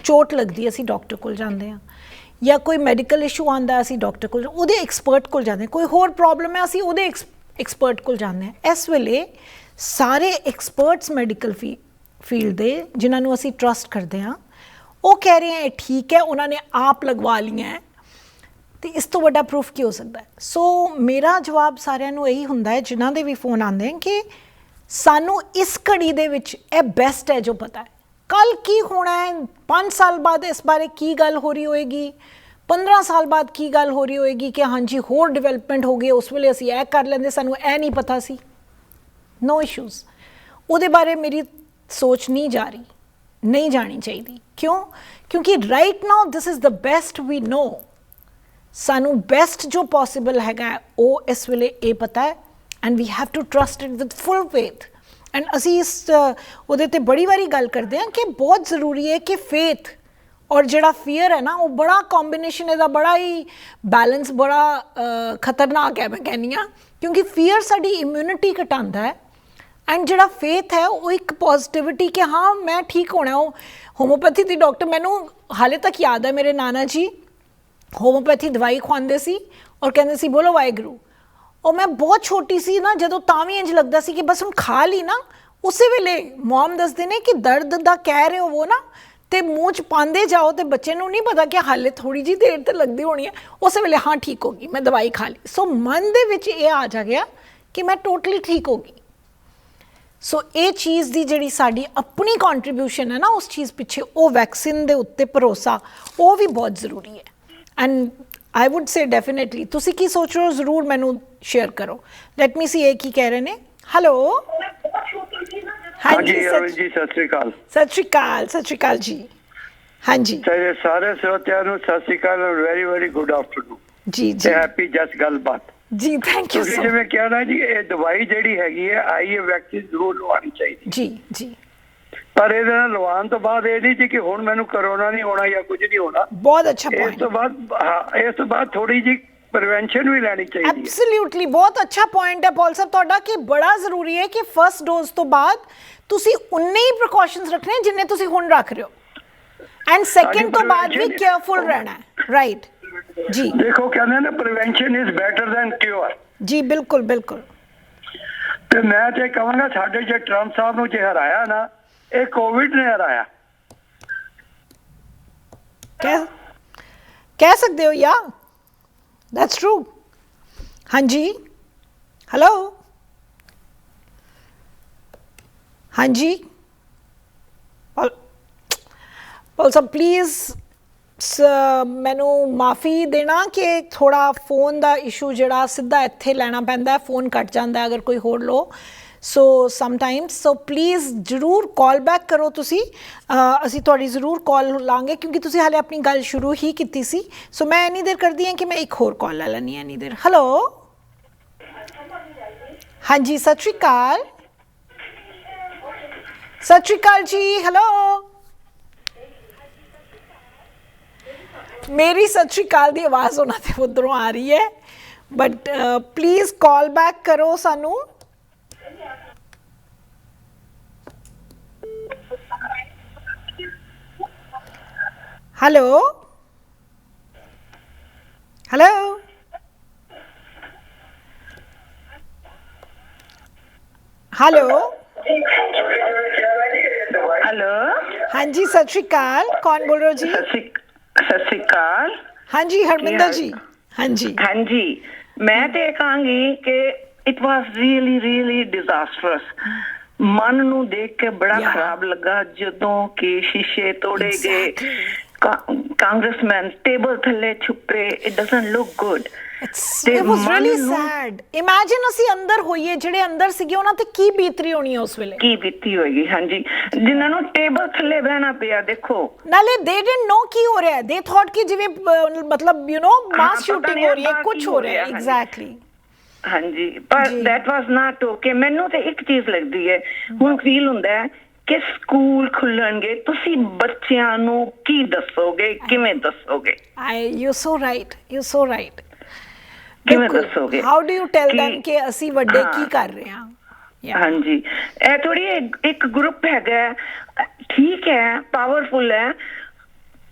ਚੋਟ ਲੱਗਦੀ ਹੈ ਅਸੀਂ ਡਾਕਟਰ ਕੋਲ ਜਾਂਦੇ ਹਾਂ, ਜਾਂ ਕੋਈ ਮੈਡੀਕਲ ਇਸ਼ੂ ਆਉਂਦਾ ਅਸੀਂ ਡਾਕਟਰ ਕੋਲ ਉਹਦੇ ਐਕਸਪਰਟ ਕੋਲ ਜਾਂਦੇ ਹਾਂ, ਕੋਈ ਹੋਰ ਪ੍ਰੋਬਲਮ ਹੈ ਅਸੀਂ ਉਹਦੇ ਐਕਸਪਰਟ ਕੋਲ ਜਾਂਦੇ ਹਾਂ। ਇਸ ਵੇਲੇ ਸਾਰੇ ਐਕਸਪਰਟਸ ਮੈਡੀਕਲ ਫੀਲਡ ਦੇ ਜਿਨ੍ਹਾਂ ਨੂੰ ਅਸੀਂ ਟਰਸਟ ਕਰਦੇ ਹਾਂ ਉਹ ਕਹਿ ਰਹੇ ਹੈ ਠੀਕ ਹੈ, ਉਹਨਾਂ ਨੇ ਆਪ ਲਗਵਾ ਲਈਆਂ ਹੈ, ਅਤੇ ਇਸ ਤੋਂ ਵੱਡਾ ਪ੍ਰੂਫ ਕੀ ਹੋ ਸਕਦਾ ਹੈ। ਸੋ ਮੇਰਾ ਜਵਾਬ ਸਾਰਿਆਂ ਨੂੰ ਇਹੀ ਹੁੰਦਾ ਹੈ ਜਿਨ੍ਹਾਂ ਦੇ ਵੀ ਫੋਨ ਆਉਂਦੇ ਹਨ ਕਿ ਸਾਨੂੰ ਇਸ ਘੜੀ ਦੇ ਵਿੱਚ ਇਹ ਬੈਸਟ ਹੈ ਜੋ ਪਤਾ ਹੈ। ਕੱਲ੍ਹ ਕੀ ਹੋਣਾ ਹੈ, 5 ਸਾਲ ਬਾਅਦ ਇਸ ਬਾਰੇ ਕੀ ਗੱਲ ਹੋ ਰਹੀ ਹੋਏਗੀ, 15 ਸਾਲ ਬਾਅਦ ਕੀ ਗੱਲ ਹੋ ਰਹੀ ਹੋਏਗੀ ਕਿ ਹਾਂਜੀ ਹੋਰ ਡਿਵੈਲਪਮੈਂਟ ਹੋ ਗਈ, ਉਸ ਵੇਲੇ ਅਸੀਂ ਇਹ ਕਰ ਲੈਂਦੇ, ਸਾਨੂੰ ਇਹ ਨਹੀਂ ਪਤਾ ਸੀ। ਨੋ ਇਸ਼ੂਜ਼, ਉਹਦੇ ਬਾਰੇ ਮੇਰੀ ਸੋਚ ਨਹੀਂ ਜਾਣੀ ਚਾਹੀਦੀ। ਕਿਉਂਕਿ right now this is the best we know. ਸਾਨੂੰ ਬੈਸਟ ਜੋ ਪੋਸੀਬਲ ਹੈਗਾ ਉਹ ਇਸ ਵੇਲੇ ਇਹ ਪਤਾ ਹੈ and we have to trust it with full faith. And ਅਸੀਂ ਇਸ ਉਹਦੇ 'ਤੇ ਬੜੀ ਵਾਰੀ ਗੱਲ ਕਰਦੇ ਹਾਂ ਕਿ ਬਹੁਤ ਜ਼ਰੂਰੀ ਹੈ ਕਿ ਫੇਥ ਔਰ ਜਿਹੜਾ ਫੀਅਰ ਹੈ ਨਾ ਉਹ ਬੜਾ ਕੰਬੀਨੇਸ਼ਨ, ਇਹਦਾ ਬੜਾ ਹੀ ਬੈਲੈਂਸ ਬੜਾ ਖਤਰਨਾਕ ਹੈ ਮੈਂ ਕਹਿੰਦੀ ਹਾਂ, ਕਿਉਂਕਿ ਫੀਅਰ ਸਾਡੀ ਇਮਿਊਨਿਟੀ ਘਟਾਉਂਦਾ ਹੈ ਐਂਡ ਜਿਹੜਾ ਫੇਥ ਹੈ ਉਹ ਇੱਕ ਪੋਜ਼ਿਟਿਵਿਟੀ ਕਿ ਹਾਂ ਮੈਂ ਠੀਕ ਹੋਣਾ। ਉਹ ਹੋਮੋਪੈਥੀ ਦੀ ਡਾਕਟਰ, ਮੈਨੂੰ ਹਾਲੇ ਤੱਕ ਯਾਦ ਹੈ ਮੇਰੇ ਨਾਨਾ ਜੀ ਹੋਮੋਪੈਥੀ ਦਵਾਈ ਖਵਾਉਂਦੇ ਸੀ ਔਰ ਕਹਿੰਦੇ ਸੀ ਬੋਲੋ ਵਾਹਿਗੁਰੂ। ਉਹ ਮੈਂ ਬਹੁਤ ਛੋਟੀ ਸੀ ਨਾ ਜਦੋਂ, ਤਾਂ ਵੀ ਇੰਝ ਲੱਗਦਾ ਸੀ ਕਿ ਬਸ ਹੁਣ ਖਾ ਲਈ ਨਾ, ਉਸੇ ਵੇਲੇ ਮੋਮ ਦੱਸਦੇ ਨੇ ਕਿ ਦਰਦ ਦਾ ਕਹਿ ਰਹੇ ਹੋ ਉਹ ਨਾ, ਤੇ ਮੂੰਹ 'ਚ ਪਾਉਂਦੇ ਜਾਓ, ਤੇ ਬੱਚੇ ਨੂੰ ਨਹੀਂ ਪਤਾ ਕਿ ਹਾਲੇ ਥੋੜ੍ਹੀ ਜਿਹੀ ਦੇਰ ਤਾਂ ਲੱਗਦੀ ਹੋਣੀ ਹੈ, ਉਸੇ ਵੇਲੇ ਹਾਂ ਠੀਕ ਹੋ ਗਈ, ਮੈਂ ਦਵਾਈ ਖਾ ਲਈ। ਸੋ ਮਨ ਦੇ ਵਿੱਚ ਇਹ ਆ ਜਾ ਗਿਆ ਕਿ ਮੈਂ ਟੋਟਲੀ ਠੀਕ ਹੋ ਗਈ। ਸੋ ਇਹ ਚੀਜ਼ ਦੀ ਜਿਹੜੀ ਸਾਡੀ ਆਪਣੀ ਕੰਟਰੀਬਿਊਸ਼ਨ ਹੈ ਨਾ ਉਸ ਚੀਜ਼ ਪਿੱਛੇ, ਉਹ ਵੈਕਸੀਨ ਦੇ ਉੱਤੇ ਭਰੋਸਾ ਉਹ ਵੀ ਬਹੁਤ ਜ਼ਰੂਰੀ ਹੈ। And I wood say definitely ਤੁਸੀਂ ਕੀ ਸੋਚ ਰਹੇ ਹੋ ਜ਼ਰੂਰ ਮੈਨੂੰ ਸ਼ੇਅਰ ਕਰੋ। ਲੈਟ ਮੀ ਸੀ ਇਹ ਕੀ ਕਹਿ ਰਹੇ ਨੇ। ਹੈਲੋ ਹਾਂਜੀ ਜੀ, ਸਤਿ ਸ਼੍ਰੀ ਅਕਾਲ। ਸਤਿ ਸ਼੍ਰੀ ਅਕਾਲ ਜੀ। ਹਾਂਜੀ ਸਾਰੇ ਸਰੋਤਿਆਂ ਨੂੰ ਸਤਿ ਸ਼੍ਰੀ ਅਕਾਲ, ਵੈਰੀ ਵੈਰੀ ਗੁੱਡ ਆਫਟਰਨੂਨ ਜੀ ਜੀ, ਹੈਪੀ ਜਸ ਗੱਲਬਾਤ ਜੀ, ਥੈਂਕ ਯੂ। ਤੁਸੀਂ ਜਿਵੇਂ ਕਹਿਣਾ ਜੀ ਇਹ ਦਵਾਈ ਜਿਹੜੀ ਹੈਗੀ ਹੈ ਆਈ ਹੈ ਵੈਕਸੀਨ ਜ਼ਰੂਰ ਲਵਾਉਣੀ ਚਾਹੀਦੀ ਜੀ ਜੀ, ਪਰ ਇਹਦੇ ਨਾਲ ਲਵਾਉਣ ਤੋਂ ਬਾਅਦ ਇਹ ਨਹੀਂ ਜੀ ਕਿ ਹੁਣ ਮੈਨੂੰ ਕਰੋਨਾ ਨਹੀਂ ਹੋਣਾ ਜਾਂ ਕੁਝ ਨਹੀਂ ਹੋਣਾ। ਬਹੁਤ ਅੱਛਾ ਪੁਆਇੰਟ। ਇਸ ਤੋਂ ਬਾਅਦ ਥੋੜੀ ਜੀ ਪ੍ਰੀਵੈਂਸ਼ਨ ਵੀ ਲੈਣੀ ਚਾਹੀਦੀ ਹੈ। ਐਬਸੋਲਿਊਟਲੀ ਬਹੁਤ ਅੱਛਾ ਪੁਆਇੰਟ ਹੈ ਪੌਲ ਸਾਹਿਬ ਤੁਹਾਡਾ ਕਿ ਬੜਾ ਜ਼ਰੂਰੀ ਹੈ ਕਿ ਫਸਟ ਡੋਜ਼ ਤੋਂ ਬਾਅਦ ਤੁਸੀਂ ਉਨੇ ਹੀ ਪ੍ਰੀਕਾਸ਼ਨਸ ਰੱਖਣੇ ਜਿੰਨੇ ਤੁਸੀਂ ਹੁਣ ਰੱਖ ਰਹੇ ਹੋ, ਐਂਡ ਸੈਕਿੰਡ ਤੋਂ ਬਾਅਦ ਵੀ ਕੇਅਰਫੁਲ ਰਹਿਣਾ ਹੈ। ਰਾਈਟ ਜੀ, ਦੇਖੋ ਕਹਿੰਦੇ ਨੇ prevention is better than cure. ਜੀ ਬਿਲਕੁਲ ਬਿਲਕੁਲ। ਤੇ ਮੈਂ ਤੇ ਕਹਾਂਗਾ ਸਾਡੇ ਜੇ ਟਰੰਪ ਸਾਹਿਬ ਨੂੰ ਜੇ ਹਰਾਇਆ ਨਾ, ਇਹ ਕੋਵਿਡ ਨੇ ਹਰਾਇਆ। ਕਹਿ ਸਕਦੇ ਹੋ ਯਾ, ਦੈਟਸ ਟਰੂ। ਹਾਂਜੀ ਹੈਲੋ, ਹਾਂਜੀ ਪੌਲ ਸਾਹਿਬ ਪਲੀਜ਼ ਮੈਨੂੰ ਮਾਫੀ ਦੇਣਾ ਕਿ ਥੋੜਾ ਫੋਨ ਦਾ ਇਸ਼ੂ ਜਿਹੜਾ ਸਿੱਧਾ ਇੱਥੇ ਲੈਣਾ ਪੈਂਦਾ, ਫੋਨ ਕੱਟ ਜਾਂਦਾ ਅਗਰ ਕੋਈ ਹੋਰ ਲੋ, ਸੋ ਸਮਟਾਈਮਸ, ਸੋ ਪਲੀਜ਼ ਜ਼ਰੂਰ ਕਾਲ ਬੈਕ ਕਰੋ ਤੁਸੀਂ, ਅਸੀਂ ਤੁਹਾਡੀ ਜ਼ਰੂਰ ਕਾਲ ਲਾਂਗੇ ਕਿਉਂਕਿ ਤੁਸੀਂ ਹਾਲੇ ਆਪਣੀ ਗੱਲ ਸ਼ੁਰੂ ਹੀ ਕੀਤੀ ਸੀ। ਸੋ ਮੈਂ ਇੰਨੀ ਦੇਰ ਕਰਦੀ ਹਾਂ ਕਿ ਮੈਂ ਇੱਕ ਹੋਰ ਕਾਲ ਲੈ ਲੈਂਦੀ ਹਾਂ ਇੰਨੀ ਦੇਰ। ਹੈਲੋ, ਹਾਂਜੀ ਸਤਿ ਸ਼੍ਰੀ ਅਕਾਲ। ਸਤਿ ਸ਼੍ਰੀ ਅਕਾਲ ਜੀ। ਹੈਲੋ, ਮੇਰੀ ਸਤਿ ਸ਼੍ਰੀ ਅਕਾਲ ਦੀ ਆਵਾਜ਼ ਉਹਨਾਂ ਦੇ ਉੱਧਰੋਂ ਆ ਰਹੀ ਹੈ, ਬਟ ਪਲੀਜ਼ ਕਾਲ ਬੈਕ ਕਰੋ ਸਾਨੂੰ। ਹੈਲੋ, ਹੈਲੋ, ਹੈਲੋ, हेलो, हाँ जी सत श्री अकाल, कौन बोल रहे हो जी? सत श्री अकाल। हाँ जी हरमिंदर जी। हाँ जी, हाँ जी, मैं तो ये कहूँगी कि it was really really disastrous. मन नू देख के बड़ा खराब लगा जदों कि शीशे तोड़े गए, कांग्रेसमैन टेबल थले छुपे, it doesn't look good. it was really sad. Imagine ਅਸੀਂ ਅੰਦਰ ਹੋਈਏ, ਜਿਹੜੇ ਅੰਦਰ ਸੀਗੇ ਉਹਨਾਂ ਤੇ ਕੀ ਬੀਤਰੀ ਹੋਣੀ ਹੈ ਉਸ ਵੇਲੇ, ਕੀ ਬੀਤੀ ਹੋਏਗੀ। ਹਾਂਜੀ, ਜਿਨ੍ਹਾਂ ਨੂੰ ਟੇਬਲ ਥੱਲੇ ਬਹਿਣਾ ਪਿਆ, ਦੇਖੋ ਨਾਲੇ they didn't know ਕੀ ਹੋ ਰਿਹਾ ਹੈ, they thought ਕਿ ਜਿਵੇਂ ਮਤਲਬ ਯੂ نو ਮਾਸ ਸ਼ੂਟਿੰਗ ਹੋ ਰਹੀ ਹੈ, ਕੁਝ ਹੋ ਰਿਹਾ ਹੈ। ਐਗਜ਼ੈਕਟਲੀ, ਹਾਂਜੀ, ਪਰ ਦੈਟ ਵਾਸ ਨਾਟ ਓਕੇ। ਮੈਨੂੰ ਤੇ ਇੱਕ ਚੀਜ਼ ਲੱਗਦੀ ਹੈ, ਹੁਣ ਫੀਲ ਹੁੰਦਾ ਹੈ ਕਿ ਸਕੂਲ ਖੁੱਲਣਗੇ, ਤੁਸੀਂ ਬੱਚਿਆਂ ਨੂੰ ਕੀ ਦੱਸੋਗੇ, ਕਿਵੇਂ ਦੱਸੋਗੇ? You so right, you so right. ਕਿਵੇਂ ਦੱਸੋਗੇ? How do you tell them ਕਿ ਅਸੀਂ ਵੱਡੇ ਕੀ ਕਰ ਰਹੇ ਹਾਂ? ਹਾਂਜੀ, ਇਹ ਥੋੜੀ ਇੱਕ ਗਰੁੱਪ ਹੈਗਾ, ਠੀਕ ਹੈ, ਪਾਵਰਫੁਲ ਹੈ,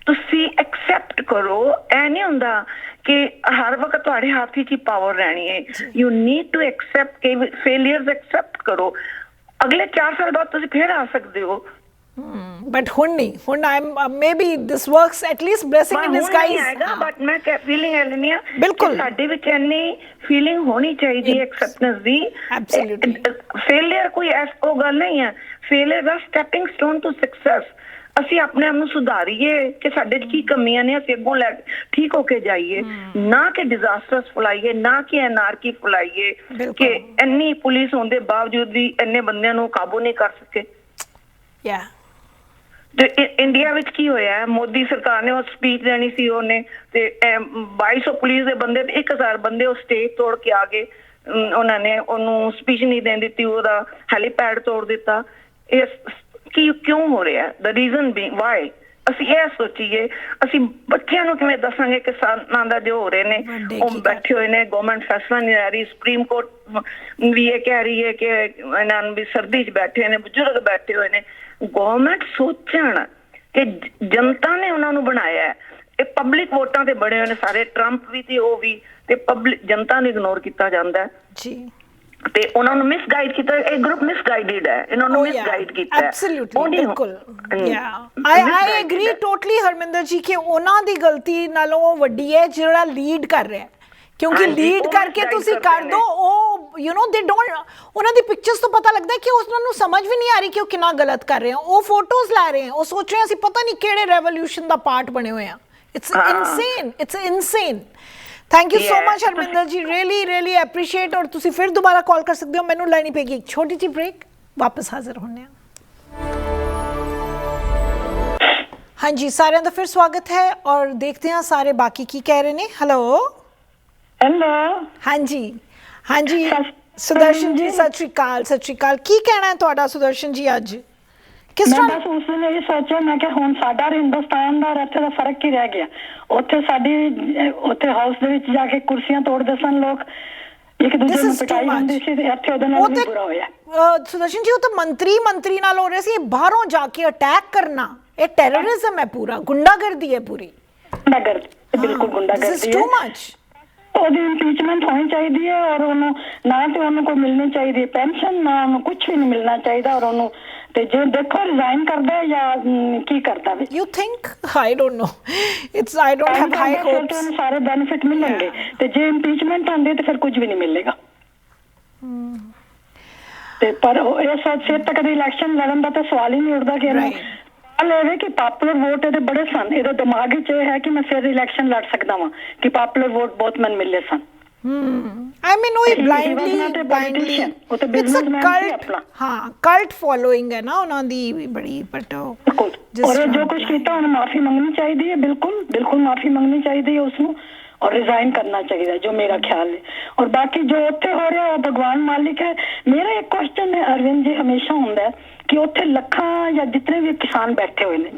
ਤੁਸੀਂ ਐਕਸੈਪਟ ਕਰੋ। ਇਹ ਨਹੀਂ ਹੁੰਦਾ ਕਿ ਹਰ ਵਕਤ ਤੁਹਾਡੇ ਹੱਥ ਵਿੱਚ ਹੀ ਪਾਵਰ ਰਹਿਣੀ ਹੈ। ਯੂ ਨੀਡ ਟੂ ਐਕਸੈਪਟ ਕਿ ਫੇਲਿਅਰਸ ਐਕਸੈਪਟ ਕਰੋ। ਅਗਲੇ 4 ਸਾਲ ਬਾਅਦ ਤੁਸੀਂ ਫਿਰ ਆ ਸਕਦੇ ਹੋ। ਬਟ ਹੁਣ ਨਹੀਂ, ਹੁਣ maybe this works at least blessing in disguise ਆਏਗਾ। ਬਟ ਮੈਂ ਫੀਲਿੰਗ ਲੈਣੀ ਆ, ਬਿਲਕੁਲ ਸਾਡੇ ਵਿੱਚ ਇੰਨੀ ਫੀਲਿੰਗ ਹੋਣੀ ਚਾਹੀਦੀ ਹੈ ਐਕਸੈਪਟੈਂਸ ਦੀ। ਐਬਸੋਲੂਟਲੀ, ਫੇਲਿਅਰ ਕੋਈ ਉਹ ਗੱਲ ਨਹੀਂ ਹੈ, ਫੇਲਿਅਰ ਦਾ ਸਟੈਪਿੰਗ ਸਟੋਨ ਟੂ ਸਕਸੈਸ। ਅਸੀਂ ਆਪਣੇ ਆਪ ਨੂੰ ਸੁਧਾਰੀਏ ਕਿ ਸਾਡੇ 'ਚ ਕੀ ਕਮੀਆਂ ਨੇ, ਅਸੀਂ ਅੱਗੋਂ ਲੈ ਠੀਕ ਹੋ ਕੇ ਜਾਈਏ, ਨਾ ਕਿ ਡਿਜ਼ਾਸਟਰਸ ਫੈਲਾਈਏ, ਨਾ ਕਿ ਐਨਾਰਕੀ ਫੈਲਾਈਏ ਕਿ ਇੰਨੀ ਪੁਲਿਸ ਹੋਣ ਦੇ ਬਾਵਜੂਦ ਵੀ ਇੰਨੇ ਬੰਦਿਆਂ ਨੂੰ ਕਾਬੂ ਨਹੀਂ ਕਰ ਸਕੇ। ਤੇ ਇੰਡੀਆ ਵਿੱਚ ਕੀ ਹੋਇਆ, ਮੋਦੀ ਸਰਕਾਰ ਨੇ ਉਹ ਸਪੀਚ ਦੇਣੀ ਸੀ, ਉਹਨੇ ਤੇ 2200 ਪੁਲਿਸ ਦੇ ਬੰਦੇ ਤੇ 1000 ਬੰਦੇ ਉਹ ਸਟੇਜ ਤੋੜ ਕੇ ਆ ਗਏ। ਉਹਨਾਂ ਨੇ ਉਹਨੂੰ ਸਪੀਚ ਨਹੀਂ ਦੇਣ ਦਿੱਤੀ, ਉਹਦਾ ਹੈਲੀਪੈਡ ਤੋੜ ਦਿੱਤਾ। ਇਹ ਕੀ ਕਿਉਂ ਹੋ ਰਿਹਾ? The reason being why. ਅਸੀਂ ਇਹ ਸੋਚੀਏ, ਅਸੀਂ ਬੱਚਿਆਂ ਨੂੰ ਕਿਵੇਂ ਦੱਸਾਂਗੇ ਕਿਸਾਨਾਂ ਦਾ ਜੋ ਹੋ ਰਹੇ ਨੇ, ਉਹ ਬੈਠੇ ਹੋਏ ਨੇ, ਗਵਰਨਮੈਂਟ ਫੈਸਲਾ ਨਹੀਂ ਲੈ ਰਹੀ, ਸੁਪਰੀਮ ਕੋਰਟ ਵੀ ਇਹ ਕਹਿ ਰਹੀ ਹੈ ਕਿ ਇਹਨਾਂ ਨੂੰ ਵੀ ਸਰਦੀ 'ਚ ਬੈਠੇ ਨੇ, ਬਜ਼ੁਰਗ ਬੈਠੇ ਹੋਏ ਨੇ। ਗਵਰਨਮੈਂਟ ਸੋਚਣ ਕਿ ਜਨਤਾ ਨੇ ਉਹਨਾਂ ਨੂੰ ਬਣਾਇਆ, ਇਹ ਪਬਲਿਕ ਵੋਟਾਂ ਤੇ ਬਣੇ ਹੋਏ ਨੇ ਸਾਰੇ, ਟਰੰਪ ਵੀ ਤੇ ਉਹ ਵੀ, ਤੇ ਪਬਲਿਕ ਜਨਤਾ ਨੂੰ ਇਗਨੋਰ ਕੀਤਾ ਜਾਂਦਾ ਜੀ, ਤੇ ਉਹਨਾਂ ਨੂੰ ਮਿਸਗਾਈਡ ਕੀਤਾ। ਇਹ ਗਰੁੱਪ ਮਿਸਗਾਈਡਡ ਹੈ, ਇਹਨਾਂ ਨੂੰ ਮਿਸਗਾਈਡ ਕੀਤਾ ਹੈ। ਐਬਸੋਲੂਟਲੀ, ਬਿਲਕੁਲ। ਆਈ ਐਗਰੀ ਟੋਟਲੀ ਹਰਮਿੰਦਰ ਜੀ ਕਿ ਉਹਨਾਂ ਦੀ ਗਲਤੀ ਨਾਲੋਂ ਵੱਡੀ ਹੈ ਜਿਹੜਾ ਲੀਡ ਕਰ ਰਿਹਾ, ਕਿਉਂਕਿ ਲੀਡ ਕਰਕੇ ਤੁਸੀਂ ਕਰ ਦੋ, ਉਹ ਯੂ نو ਦੇ ਡੋਂਟ, ਉਹਨਾਂ ਦੀ ਪਿਕਚਰਸ ਤੋਂ ਪਤਾ ਲੱਗਦਾ ਕਿ ਉਹਨਾਂ ਨੂੰ ਸਮਝ ਵੀ ਨਹੀਂ ਆ ਰਹੀ ਕਿ ਉਹ ਕਿੰਨਾ ਗਲਤ ਕਰ ਰਹੇ ਆ। ਉਹ ਫੋਟੋਜ਼ ਲੈ ਰਹੇ ਆ, ਉਹ ਸੋਚ ਰਹੇ ਅਸੀਂ ਪਤਾ ਨਹੀਂ ਕਿਹੜੇ ਰੈਵੋਲੂਸ਼ਨ ਦਾ ਪਾਰਟ ਬਣੇ ਹੋਏ ਆ। It's insane, it's insane. Thank you so much Harminder ji, really really appreciate. ਔਰ ਤੁਸੀਂ ਫਿਰ ਦੁਬਾਰਾ ਕਾਲ ਕਰ ਸਕਦੇ ਹੋ, ਮੈਨੂੰ ਲੈਣੀ ਪਏਗੀ ਇੱਕ ਛੋਟੀ ਜਿਹੀ ਬ੍ਰੇਕ, ਵਾਪਸ ਹਾਜ਼ਰ ਹੋਣੇ ਆ। ਹਾਂਜੀ, ਸਾਰਿਆਂ ਦਾ ਫਿਰ ਸਵਾਗਤ ਹੈ ਔਰ ਦੇਖਦੇ ਹਾਂ ਸਾਰੇ ਬਾਕੀ ਕੀ ਕਹਿ ਰਹੇ ਨੇ। ਹੈਲੋ ਹੈਲੋ, ਹਾਂਜੀ ਹਾਂਜੀ, ਸੁਦਰਸ਼ਨ ਜੀ ਸਤਿ ਸ਼੍ਰੀ ਅਕਾਲ। ਸਤਿ ਸ਼੍ਰੀ ਅਕਾਲ, ਕੀ ਕਹਿਣਾ ਹੈ ਤੁਹਾਡਾ ਸੁਦਰਸ਼ਨ ਜੀ? ਅੱਜ ਕਿਸ ਤਰ੍ਹਾਂ? ਮੈਂ ਬਸ ਉਸ ਵੇਲੇ ਇਹ ਸੋਚਿਆ, ਮੈਂ ਕਿ ਹੁਣ ਸਾਡਾ ਹਿੰਦੁਸਤਾਨ ਦਾ ਇੱਥੇ ਦਾ ਫਰਕ ਕੀ ਰਹਿ ਗਿਆ। ਉੱਥੇ ਹਾਊਸ ਦੇ ਵਿੱਚ ਜਾ ਕੇ ਕੁਰਸੀਆਂ ਤੋੜਦੇ ਸਨ ਲੋਕ, ਇੱਕ ਦੂਜੇ ਨੂੰ ਪਿਟਾਈ ਜਾਂਦੀ ਸੀ, ਤੇ ਇੱਥੇ ਉਹਦੇ ਨਾਲ ਵੀ ਬੁਰਾ ਹੋਇਆ। ਸੁਦਰਸ਼ਨ ਜੀ, ਉਹ ਤਾਂ ਮੰਤਰੀ ਨਾਲ ਹੋ ਰਿਹਾ ਸੀ, ਬਾਹਰੋਂ ਜਾ ਕੇ ਅਟੈਕ ਕਰਨਾ, ਇਹ ਟੈਰਰਿਜ਼ਮ ਹੈ, ਪੂਰਾ ਗੁੰਡਾਗਰਦੀ ਹੈ, ਪੂਰੀ ਗੁੰਡਾਗਰਦੀ, ਬਿਲਕੁਲ ਗੁੰਡਾਗਰਦੀ ਹੈ। Too much. ਉਹਦੀ ਇੰਪੀਚਮੈਂਟ ਹੋਣੀ ਚਾਹੀਦੀ ਹੈ, ਔਰ ਉਹਨੂੰ ਨਾ ਤੇ ਉਹਨੂੰ ਕੋਈ ਮਿਲਣੀ ਚਾਹੀਦੀ ਹੈ ਪੈਨਸ਼ਨ, ਨਾ ਉਹਨੂੰ ਕੁਝ ਵੀ ਨਹੀਂ ਮਿਲਣਾ ਚਾਹੀਦਾ। ਔਰ ਉਹਨੂੰ ਤੇ ਜੇ ਦੇਖੋ ਰਿਜ਼ਾਈਨ ਕਰਦਾ ਜਾਂ ਕੀ ਕਰਦਾ ਵੀ। You think? I don't know, it's I don't have high hopes. ਉਹਨੂੰ ਸਾਰੇ ਬੈਨੀਫਿਟ ਮਿਲਣਗੇ, ਤੇ ਜੇ ਇੰਪੀਚਮੈਂਟ ਹੁੰਦੀ ਤੇ ਫਿਰ ਕੁਝ ਵੀ ਨਹੀਂ ਮਿਲੇਗਾ। ਤੇ ਪਰ ਇਹ ਸੋਚ ਤੱਕ ਦੀ ਇਲੈਕਸ਼ਨ ਲੜਨ ਦਾ ਤਾਂ ਸਵਾਲ ਹੀ ਨਹੀਂ ਉੱਠਦਾ ਕਿ ਲੈ ਕਿ ਪਾਪੂਲਰ ਵੋਟ ਇਹਦੇ ਬੜੇ ਸਨ, ਇਹਦੇ ਦਿਮਾਗ ਵਿੱਚ ਇਹ ਹੈ ਕਿ ਮੈਂ ਫਿਰ ਇਲੈਕਸ਼ਨ ਲੜ ਸਕਦਾ ਵਾਂ, ਕਿ ਪਾਪੂਲਰ ਵੋਟ ਬਹੁਤ ਮੈਨੂੰ ਮਿਲੇ ਸਨ। I mean, वही blindly वो तो बिजनेसमैन ही अपना हाँ कल्ट फॉलोइंग है ना ਉਹਨਾਂ ਦੀ ਵੀ ਬੜੀ ਬਟ और जो कुछ ਕੀਤਾ ਉਹਨੂੰ ਮਾਫੀ ਮੰਗਣੀ ਚਾਹੀਦੀ ਹੈ, ਬਿਲकुल ਮਾਫੀ ਮੰਗਣੀ ਚਾਹੀਦੀ ਹੈ ਉਸਨੂੰ, और रिजाइन करना चाहिए जो मेरा ख्याल है। और बाकी जो उत्थे हो रहा है भगवान मालिक है। मेरा एक क्वेश्चन है अरविंद जी, हमेशा होंदा है कि उत्थे लखां या जितने भी किसान बैठे हुए ने,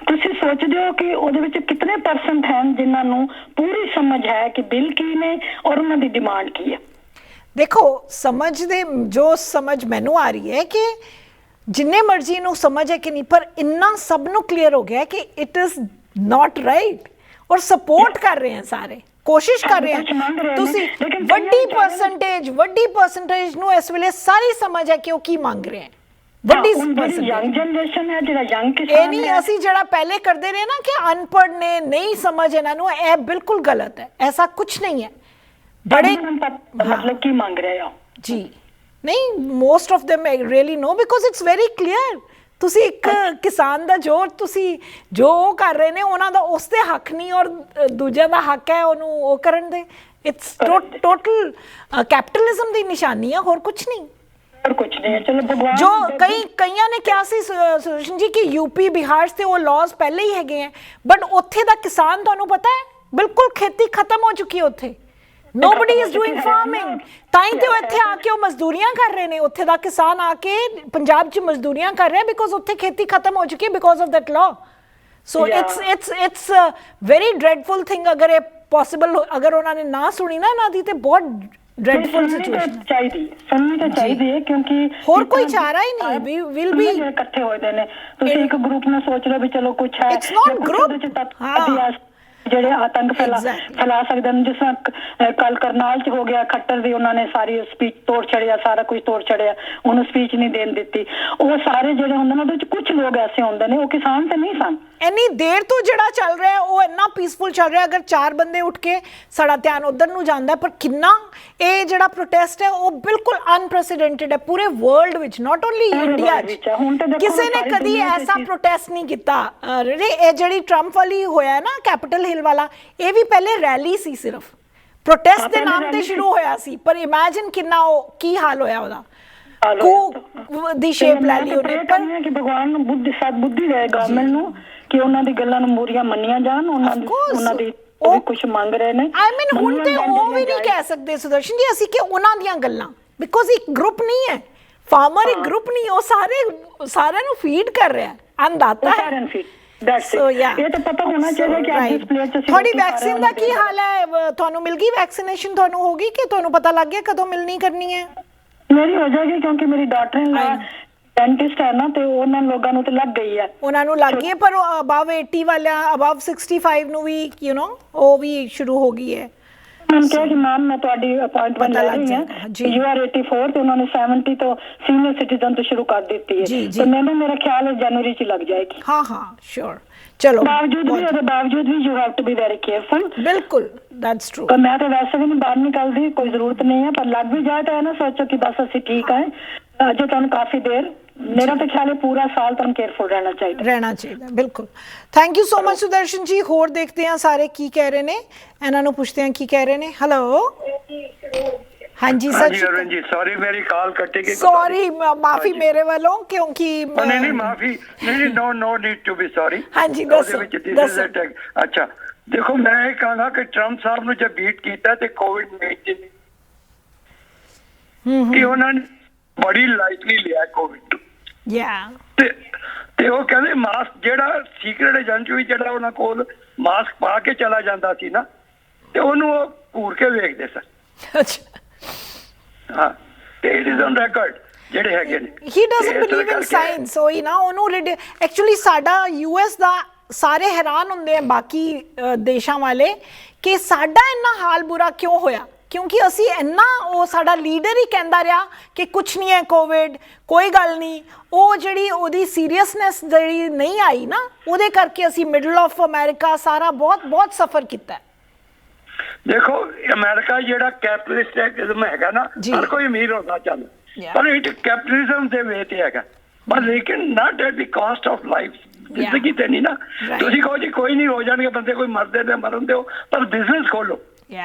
तुसीं सोचदे हो कि ਉਹਦੇ ਵਿੱਚ कितने परसेंट हैं जिन्हां ਨੂੰ पूरी समझ है कि बिल की ने और उन्हां दी डिमांड की है? देखो समझ दे जो समझ मैनू आ रही है कि जिन्ने मर्जी नू समझ है कि नहीं, पर इन्ना सब नू क्लियर हो गया है कि इट इज नॉट राइट और सपोर्ट कर रहे हैं सारे, कोशिश कर रहे हैं। तुसी ਵੱਡੀ ਪਰਸੈਂਟੇਜ ਨੂੰ ਇਸ ਵੇਲੇ ਸਾਰੀ ਸਮਝ ਹੈ ਕਿ ਉਹ ਕੀ ਮੰਗ ਰਹੇ हैं। ਵੱਡੀ ਯੰਗ ਜਨਰੇਸ਼ਨ ਹੈ ਜਿਹੜਾ ਯੰਗ ਕਿਸਾਨ ਇਹ ਨਹੀਂ ਅਸੀਂ ਜਿਹੜਾ ਪਹਿਲੇ ਕਰਦੇ ਰਹੇ ਨਾ ਕਿ ਅਨਪੜ੍ਹ ਨੇ ਨਹੀਂ ਸਮਝ ਇਹਨਾਂ ਨੂੰ, ਇਹ ਬਿਲਕੁਲ ਗਲਤ ਹੈ, ਐਸਾ ਕੁਝ ਨਹੀਂ ਹੈ। ਬੜੇ ਮਤਲਬ ਕੀ ਮੰਗ ਰਹੇ ਹੋ ਜੀ? ਨਹੀਂ, most of them really know because it's very clear। ਤੁਸੀਂ ਇੱਕ ਕਿਸਾਨ ਦਾ ਤੁਸੀਂ ਜੋ ਕਰ ਰਹੇ ਨੇ ਉਹਨਾਂ ਦਾ ਉਸ ਤੇ ਹੱਕ ਨਹੀਂ ਔਰ ਦੂਜਿਆਂ ਦਾ ਹੱਕ ਹੈ ਉਹਨੂੰ ਉਹ ਕਰਨ ਦੇ। ਇਟਸ ਟੋਟਲ ਕੈਪੀਟਲਿਜ਼ਮ ਦੀ ਨਿਸ਼ਾਨੀ ਹੈ, ਹੋਰ ਕੁਝ ਨਹੀਂ। ਜੋ ਕਈਆਂ ਨੇ ਕਿਹਾ ਸੀ ਸੁਦਰਸ਼ਨ ਜੀ ਕਿ ਯੂਪੀ ਬਿਹਾਰ ਤੇ ਉਹ ਲਾਜ਼ ਪਹਿਲੇ ਹੀ ਹੈਗੇ ਹੈ, ਬਟ ਉੱਥੇ ਦਾ ਕਿਸਾਨ ਤੁਹਾਨੂੰ ਪਤਾ ਹੈ ਬਿਲਕੁਲ ਖੇਤੀ ਖਤਮ ਹੋ ਚੁੱਕੀ ਹੈ ਉੱਥੇ। Nobody is doing farming। ਤਾਂ ਹੀ ਤੇ ਉਹ ਇੱਥੇ ਆ ਕੇ ਉਹ ਮਜ਼ਦੂਰੀਆਂ ਕਰ ਰਹੇ ਨੇ, ਉੱਥੇ ਦਾ ਕਿਸਾਨ ਆ ਕੇ ਪੰਜਾਬ 'ਚ ਮਜ਼ਦੂਰੀਆਂ ਕਰ ਰਿਹਾ ਬਿਕੋਜ਼ ਉੱਥੇ ਖੇਤੀ ਖਤਮ ਹੋ ਚੁੱਕੀ ਹੈ because of that law. So it's very dreadful thing. ਅਗਰ ਇਹ ਪੋਸੀਬਲ, ਅਗਰ ਉਹਨਾਂ ਨੇ ਨਾ ਸੁਣੀ ਨਾ ਇਹਨਾਂ ਦੀ ਤੇ ਬਹੁਤ ਡ੍ਰੈਡਫੁਲ ਸਿਚੁਏਸ਼ਨ ਚਾਹੀਦੀ ਸੁਣਨੀ ਤਾਂ ਚਾਹੀਦੀ ਹੈ, ਕਿਉਂਕਿ ਹੋਰ ਕੋਈ ਚਾਰਾ ਹੀ ਨਹੀਂ। ਵੀ ਵਿਲ ਬੀ ਇਕੱਠੇ ਹੋਏ ਨੇ, ਤੁਸੀਂ ਇੱਕ ਗਰੁੱਪ ਨੂੰ ਸੋਚ ਲਓ ਵੀ ਚਲੋ ਕੁਝ ਹੈ, ਇਟਸ ਨਾਟ ਗਰੁੱਪ ਜਿਹੜੇ ਆਤੰਕ ਫੈਲਾ ਸਕਦੇ ਨੇ। ਜਿਸ ਤਰ੍ਹਾਂ ਕੱਲ ਕਰਨਾਲ 'ਚ ਹੋ ਗਿਆ, ਖੱਟਰ ਦੀ ਉਹਨਾਂ ਨੇ ਸਾਰੀ ਸਪੀਚ ਤੋੜ ਛੜਿਆ, ਸਾਰਾ ਕੁਝ ਤੋੜ ਛੜਿਆ, ਉਹਨੂੰ ਸਪੀਚ ਨਹੀਂ ਦੇਣ ਦਿੱਤੀ। ਉਹ ਸਾਰੇ ਜਿਹੜੇ ਹੁੰਦੇ ਨੇ ਉਹਦੇ 'ਚ ਕੁਝ ਲੋਕ ਐਸੇ ਹੁੰਦੇ ਨੇ, ਉਹ ਕਿਸਾਨ ਤੇ ਨਹੀਂ ਸਨ। ਇੰਨੀ ਦੇਰ ਤੋਂ ਜਿਹੜਾ ਚੱਲ ਰਿਹਾ ਉਹ ਇੰਨਾ ਪੀਸਫੁਲ ਚੱਲ ਰਿਹਾ, ਅਗਰ 4 ਬੰਦੇ ਉੱਠ ਕੇ ਸਾਡਾ ਧਿਆਨ ਉਧਰ ਨੂੰ ਜਾਂਦਾ, ਪਰ ਕਿੰਨਾ ਇਹ ਜਿਹੜਾ ਪ੍ਰੋਟੈਸਟ ਹੈ ਉਹ ਬਿਲਕੁਲ ਅਨਪ੍ਰੈਸੀਡੈਂਟਡ ਹੈ ਪੂਰੇ ਵਰਲਡ ਵਿੱਚ, ਨਾਟ ਓਨਲੀ ਇੰਡੀਆ 'ਚ। ਕਿਸੇ ਨੇ ਕਦੀ ਐਸਾ ਪ੍ਰੋਟੈਸਟ ਨਹੀਂ ਕੀਤਾ। ਇਹ ਜਿਹੜੀ ਟਰੰਪ ਵਾਲੀ ਹੋਇਆ ਨਾ ਕੈਪੀਟਲ ਹਿਲ ਵਾਲਾ, ਇਹ ਵੀ ਪਹਿਲੇ ਰੈਲੀ ਸੀ, ਸਿਰਫ ਪ੍ਰੋਟੈਸਟ ਦੇ ਨਾਮ ਤੇ ਸ਼ੁਰੂ ਹੋਇਆ ਸੀ, ਪਰ ਇਮੈਜਿਨ ਕਿੰਨਾ ਕੀ ਹਾਲ ਹੋਇਆ ਉਹਦਾ। ਦੀ ਸ਼ੇਪ ਲੈ ਲਈ ਉਹਨੇ। ਪਰ ਕਿ ਭਗਵਾਨ ਨੂੰ ਬੁੱਧੀ ਦੇ ਗਵਰਨਮੈਂਟ ਨੂੰ ਕਿ ਉਹਨਾਂ ਦੀ ਗੱਲਾਂ ਨੂੰ ਮੂਰੀਆਂ ਮੰਨੀਆਂ ਜਾਣ। ਉਹਨਾਂ ਦੀ ਉਹ ਕੁਝ ਮੰਗ ਰਹੇ ਨੇ। ਆਈ ਮੀਨ ਹੁਣ ਤੇ ਉਹ ਵੀ ਨਹੀਂ ਕਹਿ ਸਕਦੇ ਸੁਦਰਸ਼ਨ ਜੀ ਅਸੀਂ ਕਿ ਉਹਨਾਂ ਦੀਆਂ ਗੱਲਾਂ, ਬਿਕੋਜ਼ ਇੱਕ ਗਰੁੱਪ ਨਹੀਂ ਹੈ, ਫਾਰਮਰ ਇੱਕ ਗਰੁੱਪ ਨਹੀਂ, ਉਹ ਸਾਰਿਆਂ ਨੂੰ ਫੀਡ ਕਰ ਰਿਹਾ, ਅੰਦਾਤਾ ਹੈ। ਸੋ ਇਹ ਤਾਂ ਪਤਾ ਹੋਣਾ ਚਾਹੀਦਾ ਕਿ ਅੱਜ ਇਸ ਪਲੇਸ 'ਚ ਤੁਹਾਡੀ ਵੈਕਸੀਨ ਦਾ ਕੀ ਹਾਲ ਹੈ? ਤੁਹਾਨੂੰ ਮਿਲ ਗਈ ਵੈਕਸੀਨੇਸ਼ਨ? ਤੁਹਾਨੂੰ ਹੋ ਗਈ ਕਿ ਤੁਹਾਨੂੰ ਪਤਾ ਲੱਗ ਗਿਆ ਕਦੋਂ ਮਿਲਣੀ ਕਰਨੀ ਹੈ? ਮੇਰੀ ਹੋ ਜਾਏਗੀ ਕਿਉਂਕਿ ਮੇਰੀ ਡਾਕਟਰ ਡੈਂਟਿਸਟ ਹੈ ਨਾ, ਤੇ ਉਹਨਾਂ ਲੋਕਾਂ ਨੂੰ ਤੇ ਲੱਗ ਗਈ ਹੈ। ਉਹਨਾਂ ਨੂੰ ਲੱਗ ਗਈ ਹੈ, ਪਰ ਅਬਵ 80 ਵਾਲਿਆਂ, ਅਬਵ 65 ਨੂੰ ਵੀ ਉਹ ਵੀ ਸ਼ੁਰੂ ਹੋ ਗਈ ਹੈ। मैंने कहा कि मैम मैं ਤੁਹਾਡੀ ਅਪਾਇੰਟਮੈਂਟ ਲੈ ਰਹੀ ਹਾਂ ਜੀ, ਯੂ ਆਰ 84 ਤੇ ਉਹਨਾਂ ਨੇ 70 ਤੋਂ ਸੀਨੀਅਰ ਸਿਟੀਜ਼ਨ ਤੋਂ ਸ਼ੁਰੂ ਕਰ ਦਿੱਤੀ ਹੈ, ਤੇ ਮੈਨੂੰ ਮੇਰਾ ਖਿਆਲ ਹੈ ਜਨਵਰੀ 'ਚ ਲੱਗ ਜਾਏਗੀ। ਹਾਂ ਸ਼ੋਰ। ਚਲੋ ਬਾਵਜੂਦ ਵੀ you have to be very careful. ਬਿਲਕੁਲ, ਦੈਟਸ ਟਰੂ। ਪਰ ਮੈਂ ਤਾਂ ਵੈਸੇ ਵੀ ਨਹੀਂ ਬਾਹਰ ਨਿਕਲਦੀ, ਕੋਈ ਜ਼ਰੂਰਤ ਨਹੀਂ ਹੈ, ਪਰ ਲੱਗ ਵੀ ਜਾਏ ਤਾਂ ਨਾ ਸੋਚੋ ਕਿ ਬਸ ਅਸੀਂ ਠੀਕ ਹੈ। ਅਜੇ ਤੁਹਾਨੂੰ ਕਾਫੀ ਦੇਰ, ਮੇਰਾ ਤਾਂ ਖਿਆਲ ਹੈ ਪੂਰਾ ਸਾਲ ਤੁਹਾਨੂੰ ਕੇਅਰਫੁਲ ਰਹਿਣਾ ਚਾਹੀਦਾ। ਬਿਲਕੁਲ। Thank you so much Sudarshan ਜੀ। ਹੋਰ ਦੇਖਦੇ ਹਾਂ ਸਾਰੇ ਕੀ ਕਹਿ ਰਹੇ ਨੇ, ਇਹਨਾਂ ਨੂੰ ਪੁੱਛਦੇ ਹਾਂ ਕੀ ਕਹਿ ਰਹੇ ਨੇ। ਹੈਲੋ ਹਾਂਜੀ ਸਰ ਜੀ, ਸੌਰੀ ਮੇਰੀ ਕਾਲ ਕੱਟੇਗੀ। ਸੌਰੀ, ਮਾਫੀ ਮੇਰੇ ਵੱਲੋਂ, ਕਿਉਂਕਿ ਨਹੀਂ ਮਾਫੀ ਨਹੀਂ, no need to be sorry. ਹਾਂਜੀ ਦੱਸੋ। ਅੱਛਾ ਦੇਖੋ, ਮੈਂ ਇਹ ਕਹਾਂਗਾ ਕਿ ਟਰੰਪ ਸਾਹਿਬ ਨੂੰ ਜੇ ਬੀਟ ਕੀਤਾ ਤੇ ਕੋਵਿਡ-19 ਕਿ ਉਹਨਾਂ ਨੇ ਬੜੀ ਲਾਈਟਲੀ ਲਿਆ ਕੋਵਿਡ। ਤੇ ਉਹ ਕਹਿੰਦੇ ਮਾਸਕ ਜਿਹੜਾ ਸੀਕ੍ਰੇਟ ਏਜੰਟ ਵੀ ਜਿਹੜਾ ਉਹਨਾਂ ਕੋਲ ਮਾਸਕ ਪਾ ਕੇ ਚਲਾ ਜਾਂਦਾ ਸੀ ਨਾ, ਤੇ ਉਹਨੂੰ ਉਹ ਘੂਰ ਕੇ ਵੇਖਦੇ ਸਨ। ਹਾਂ, ਤੇ ਇਟ ਇਜ਼ ਔਨ ਰਿਕਾਰਡ ਜਿਹੜੇ ਹੈਗੇ ਨੇ। He doesn't believe in science. ਉਹੀ ਨਾ, ਉਹਨੂੰ ਐਕਚੁਅਲੀ ਸਾਡਾ ਯੂਐਸ ਦਾ ਸਾਰੇ ਹੈਰਾਨ ਹੁੰਦੇ ਆ ਬਾਕੀ ਦੇਸ਼ਾਂ ਵਾਲੇ ਕਿ ਸਾਡਾ ਇੰਨਾ ਹਾਲ ਬੁਰਾ ਕਿਉਂ ਹੋਇਆ, ਕਿਉਂਕਿ ਅਸੀਂ ਇੰਨਾ, ਉਹ ਸਾਡਾ ਲੀਡਰ ਹੀ ਕਹਿੰਦਾ ਰਿਹਾ ਕਿ ਕੁਛ ਨਹੀਂ ਹੈ ਕੋਵਿਡ, ਕੋਈ ਗੱਲ ਨਹੀਂ। ਉਹ ਜਿਹੜੀ ਉਹਦੀ ਸੀਰੀਅਸਨੈਸ ਜਿਹੜੀ ਨਹੀਂ ਆਈ ਨਾ, ਉਹਦੇ ਕਰਕੇ ਅਸੀਂ ਮਿਡਲ ਆਫ ਅਮਰੀਕਾ ਸਾਰਾ ਬਹੁਤ ਸਫਰ ਕੀਤਾ। ਦੇਖੋ ਅਮਰੀਕਾ ਜਿਹੜਾ ਕੈਪੀਟਲਿਸਟਿਜ਼ਮ ਹੈਗਾ ਨਾ, ਹਰ ਕੋਈ ਅਮੀਰ ਹੁੰਦਾ ਚੱਲ, ਪਰ ਇਹ ਕੈਪੀਟਲਿਜ਼ਮ ਦੇ ਵੇ ਤੇ ਹੈਗਾ। ਪਰ ਲੇਕਿਨ not at the caste of life. ਜ਼ਿੰਦਗੀ ਤੇ ਨਹੀਂ ਨਾ ਤੁਸੀਂ ਕਹੋ ਜੀ ਕੋਈ ਨਹੀਂ ਹੋ ਜਾਣਗੇ ਬੰਦੇ, ਕੋਈ ਮਰਦੇ ਨੇ ਮਰਨ ਦਿਓ, ਪਰ ਬਿਜ਼ਨਸ ਖੋਲੋ,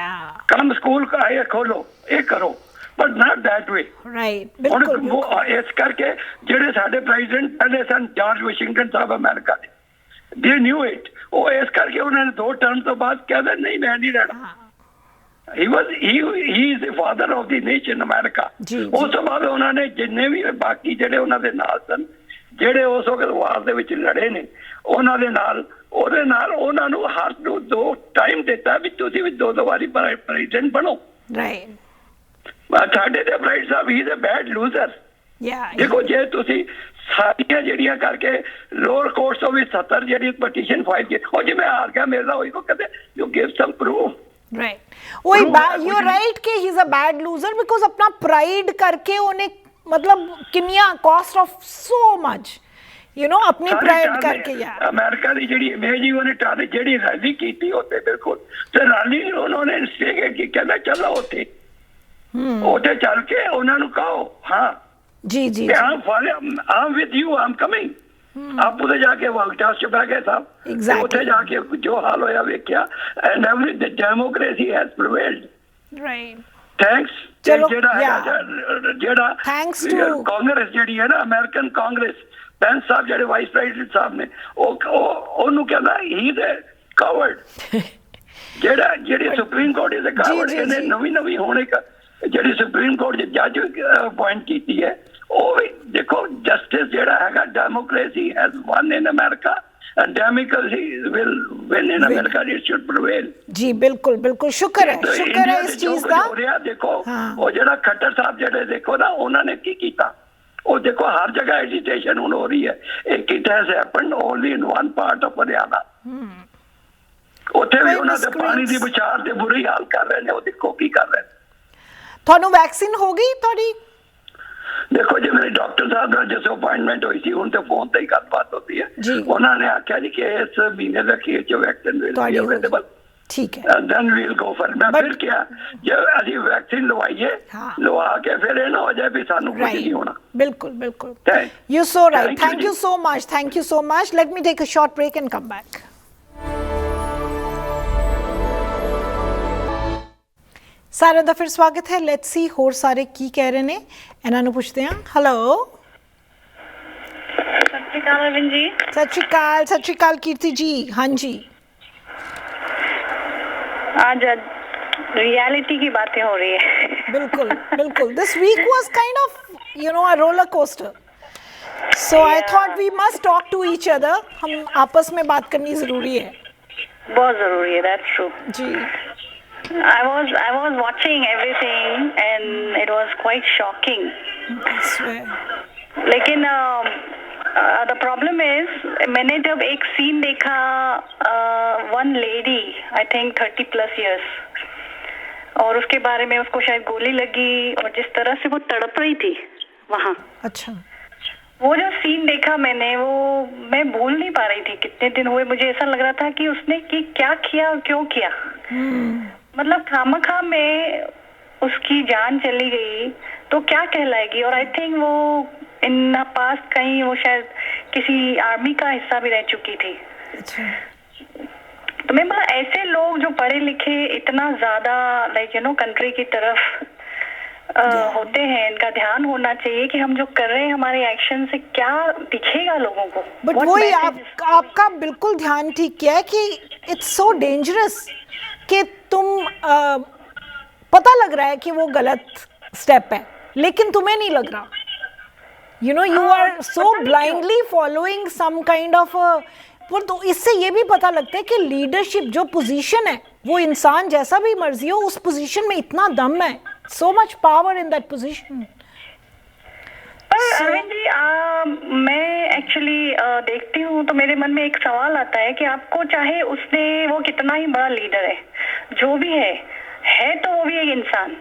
ਕੰਮ ਸਕੂਲ ਖੋਲੋ, ਇਹ ਕਰੋ, ਬਟ ਨਾਟ ਦੈਟ ਵੇ। ਹੁਣ ਇਸ ਕਰਕੇ ਜਿਹੜੇ ਸਾਡੇ ਪ੍ਰੈਜ਼ੀਡੈਂਟ ਪਹਿਲੇ ਸਨ ਜਾਰਜ ਵਾਸ਼ਿੰਗਟਨ ਸਾਹਿਬ ਅਮਰੀਕਾ ਦੇ, ਦੇ ਨਿਊ ਇਟ, ਉਹ ਇਸ ਕਰਕੇ ਉਹਨਾਂ ਨੇ 2 ਟਰਮ ਤੋਂ ਬਾਅਦ ਕਹਿੰਦੇ ਨਹੀਂ ਮੈਂ ਨਹੀਂ ਰਹਿਣਾ। he is the father of the nation America। ਉਸ ਤੋਂ ਬਾਅਦ ਉਹਨਾਂ ਨੇ ਜਿੰਨੇ ਵੀ ਬਾਕੀ ਜਿਹੜੇ ਉਹਨਾਂ ਦੇ ਨਾਲ ਸਨ, ਜਿਹੜੇ ਉਸ ਵਕਤ ਵਾਰ ਦੇ ਵਿੱਚ ਲੜੇ ਨੇ, ਉਹਨਾਂ ਦੇ ਨਾਲ ਉਹਦੇ ਨਾਲ ਉਹਨਾਂ ਨੂੰ ਹਰ ਨੂੰ 2 ਟਾਈਮ ਦਿੱਤਾ ਵੀ ਤੁਸੀਂ ਵੀ 2 ਵਾਰੀ ਪ੍ਰੈਜ਼ੀਡੈਂਟ ਬਣੋ। ਸਾਡੇ ਤੇ ਪ੍ਰਾਈਡ ਸਾਹਿਬ he is a bad loser. ਦੇਖੋ ਜੇ ਤੁਸੀਂ ਸਾਰੀਆਂ ਜਿਹੜੀਆਂ ਕਰਕੇ ਲੋਅਰ ਕੋਰਟ ਤੋਂ ਵੀ 70 ਜਿਹੜੀ ਪਟੀਸ਼ਨ ਫਾਈਲ ਕੀਤੀ, ਉਹ ਜਿਵੇਂ ਹਾਰ ਗਿਆ ਮੇਰੇ ਨਾਲ, ਉਹੀ ਕੋ ਕਹਿੰਦੇ ਯੂ ਗਿਵ ਸਮ ਪ੍ਰੂਫ। वही यू राइट कि he is a bad loser because अपना प्राइड करके उन्हें मतलब किनिया cost of so much you know अपनी प्राइड करके यार। अमेरिका ਦੀ ਜਿਹੜੀ ਇਮੇਜ ਹੀ ਉਹਨੇ ਟਾਲੀ, ਜਿਹੜੀ ਰੈਲੀ ਕੀਤੀ ਉੱਤੇ ਬਿਲਕੁਲ, ਤੇ ਰੈਲੀ ਉਹਨਾਂ ਨੇ ਸਟੇਟ ਕੀ ਕਹਿੰਦਾ ਚਲੋ ਉੱਥੇ ਉੱਥੇ ਚੱਲ ਕੇ ਉਹਨਾਂ ਨੂੰ ਕਹੋ ਹਾਂ ਜੀ ਜੀ ਆਮ ਵਿਦ ਯੂ ਆਮ ਕਮਿੰਗ। ਆਪ ਉਹਦੇ ਜਾ ਕੇ ਵਾਈਟ ਹਾਊਸ ਚ ਬਹਿ ਗਏ ਸਾਹਿਬ, ਉੱਥੇ ਜਾ ਕੇ ਜੋ ਹਾਲ ਹੋਇਆ ਵੇਖਿਆ, and every democracy has prevailed. Thanks ਜਿਹੜਾ ਕਾਂਗਰਸ ਜਿਹੜੀ ਹੈ ਨਾ, ਅਮਰੀਕਨ ਕਾਂਗਰਸ, ਪੈਂਸ ਸਾਹਿਬ ਜਿਹੜੇ ਵਾਈਸ ਪ੍ਰੈਜ਼ੀਡੈਂਟ ਸਾਹਿਬ ਨੇ, ਉਹਨੂੰ ਕਹਿੰਦਾ ਹੀ ਇਜ਼ ਅ ਕਾਵਰਡ। ਜਿਹੜੀ supreme court is a coward. ਇਹਨੇ ਨਵੀਂ ਹੁਣ ਇੱਕ ਜਿਹੜੀ ਸੁਪਰੀਮ ਕੋਰਟ ਦੇ ਜੱਜ ਅਪੁਆਇੰਟ ਕੀਤੀ ਹੈ, ਉਹ ਵੀ ਦੇਖੋ ਜਸਟਿਸ ਜਿਹੜਾ ਹੈਗਾ, democracy has one in America and democracy will win in America, it should prevail। जी बिल्कुल बिल्कुल, शुक्र है इस चीज का। देखो ਉਹ ਜਿਹੜਾ ਖੱਟਰ ਸਾਹਿਬ ਜਿਹੜੇ ਦੇਖੋ ਨਾ, ਉਹਨਾਂ ਨੇ ਕੀ ਕੀਤਾ, ਉਹ ਦੇਖੋ ਹਰ ਜਗ੍ਹਾ ਐਜੀਟੇਸ਼ਨ ਹੁਣ ਹੋ ਰਹੀ ਹੈ। It has happened only in one part of Haryana. ਉੱਥੇ ਵੀ ਉਹਨਾਂ ਦੇ ਪਾਣੀ ਦੀ ਵਿਚਾਰ ਤੇ ਬੁਰੀ ਹਾਲ ਕਰ ਰਹੇ ਨੇ, ਉਹ ਦੇਖੋ ਕੀ ਕਰ ਰਹੇ ਨੇ। ਤੁਹਾਨੂੰ ਵੈਕਸੀਨ ਹੋ ਗਈ ਤੁਹਾਡੀ? ਦੇਖੋ ਜੀ ਮੇਰੇ ਡਾਕਟਰ ਸਾਹਿਬ ਨਾਲ ਜਿਸ ਅਪਾਇੰਟਮੈਂਟ ਹੋਈ ਸੀ, ਹੁਣ ਤੇ ਫੋਨ ਤੇ ਹੀ ਗੱਲਬਾਤ ਹੁੰਦੀ ਹੈ। ਉਹਨਾਂ ਨੇ ਆਖਿਆ ਜੀ ਕਿ ਇਸ ਮਹੀਨੇ ਦੇ ਅਖੀਰ ਚ ਵੈਕਸੀਨ ਵਿਲ ਬੀ ਅਵੇਲੇਬਲ। ਠੀਕ ਹੈ, then we'll go for it। ਮੈਂ ਫਿਰ ਕਿਹਾ ਜੇ ਅਸੀਂ ਵੈਕਸੀਨ ਲਵਾਈਏ, ਲਵਾ ਕੇ ਫਿਰ ਇਹ ਨਾ ਹੋ ਜਾਏ ਵੀ ਸਾਨੂੰ ਕੁਝ ਨਹੀਂ ਹੋਣਾ। ਬਿਲਕੁਲ ਬਿਲਕੁਲ, you so right, thank you so much, let me take a short break and come back। ਸਾਰਿਆਂ ਦਾ ਫਿਰ ਸਵਾਗਤ ਹੈ। ਲੈਟਸ ਸੀ ਹੋਰ ਸਾਰੇ ਕੀ ਕਹਿ ਰਹੇ ਨੇ, ਇਹਨਾਂ ਨੂੰ ਪੁੱਛਦੇ ਹਾਂ। ਹੈਲੋ, ਸਤਿ ਸ਼੍ਰੀ ਅਕਾਲ ਅਰਵਿੰਦ ਜੀ। ਸਤਿ ਸ਼੍ਰੀ ਅਕਾਲ ਕੀਰਤੀ ਜੀ। ਹਾਂਜੀ, आज रियलिटी की बातें हो रही है। बिल्कुल बिल्कुल, this week was kind of you know a roller coaster, so I thought we must talk to each other. हम आपस में बात करनी जरूरी है, बहुत जरूरी है। That's true ji. I was watching everything and it was quite shocking। I swear। लेकिन the problem is मैंने जब एक सीन देखा, one lady I think 30+ years, और उसके बारे में उसको शायद गोली लगी और जिस तरह से वो तड़प रही थी वहाँ, अच्छा, वो जो सीन देखा मैंने, वो मैं भूल नहीं पा रही थी। कितने दिन हुए मुझे ऐसा लग रहा था कि उसने कि क्या किया और क्यों किया। मतलब खामखा में उसकी जान चली गई तो क्या कहलाएगी। और आई थिंक वो इन पास्ट कहीं वो शायद किसी आर्मी का हिस्सा भी रह चुकी थी। अच्छा। तो मैं मतलब ऐसे लोग जो पढ़े लिखे इतना ज्यादा लाइक यू नो कंट्री की तरफ होते हैं, इनका ध्यान होना चाहिए कि हम जो कर रहे हैं हमारे एक्शन से क्या दिखेगा लोगों को। बट वही आपका बिल्कुल ध्यान ठीक किया है कि इट्स सो डेंजरस कि तुम पता लग रहा है कि वो गलत स्टेप है लेकिन तुम्हें नहीं लग रहा। You know, you are so blindly following some kind of पर तो इससे ये भी पता लगता है कि लीडरशिप जो पोजीशन है, वो इंसान जैसा भी मर्जी हो उस पोजीशन में इतना दम है, so much power in that position। पर अरविंद जी मैं एक्चुअली देखती हूँ तो मेरे मन में एक सवाल आता है कि आपको चाहे उसने वो कितना ही बड़ा लीडर है, जो भी है तो वो भी एक इंसान,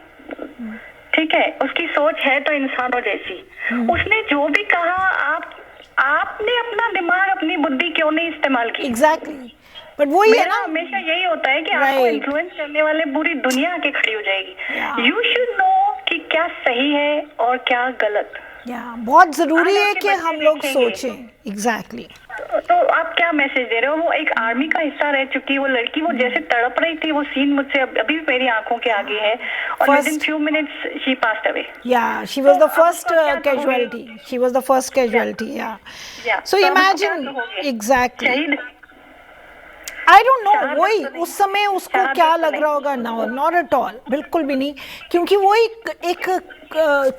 ठीक है, उसकी सोच है तो इंसानों जैसी। उसने जो भी कहा आपने अपना दिमाग अपनी बुद्धि क्यों नहीं इस्तेमाल की। एग्जैक्टली, बट वही है ना, हमेशा यही होता है कि आपको इन्फ्लुएंस करने वाले पूरी दुनिया आके खड़ी हो जाएगी। यू शुड नो कि क्या सही है और क्या गलत। बहुत जरूरी है कि हम लोग सोचें। एग्जैक्टली तो आप क्या मैसेज दे रहे हो? वो एक आर्मी का हिस्सा रह चुकी है वो लड़की, वो जैसे तड़प रही थी, वो सीन मुझसे अभी भी मेरी आंखों के आगे है, और within few minutes she passed away. Yeah, she was the first casualty. She was the first casualty. Yeah. So imagine exactly. I don't know, वही उस समय उसको क्या लग रहा होगा। No, not at all, बिल्कुल भी नहीं, क्योंकि वो एक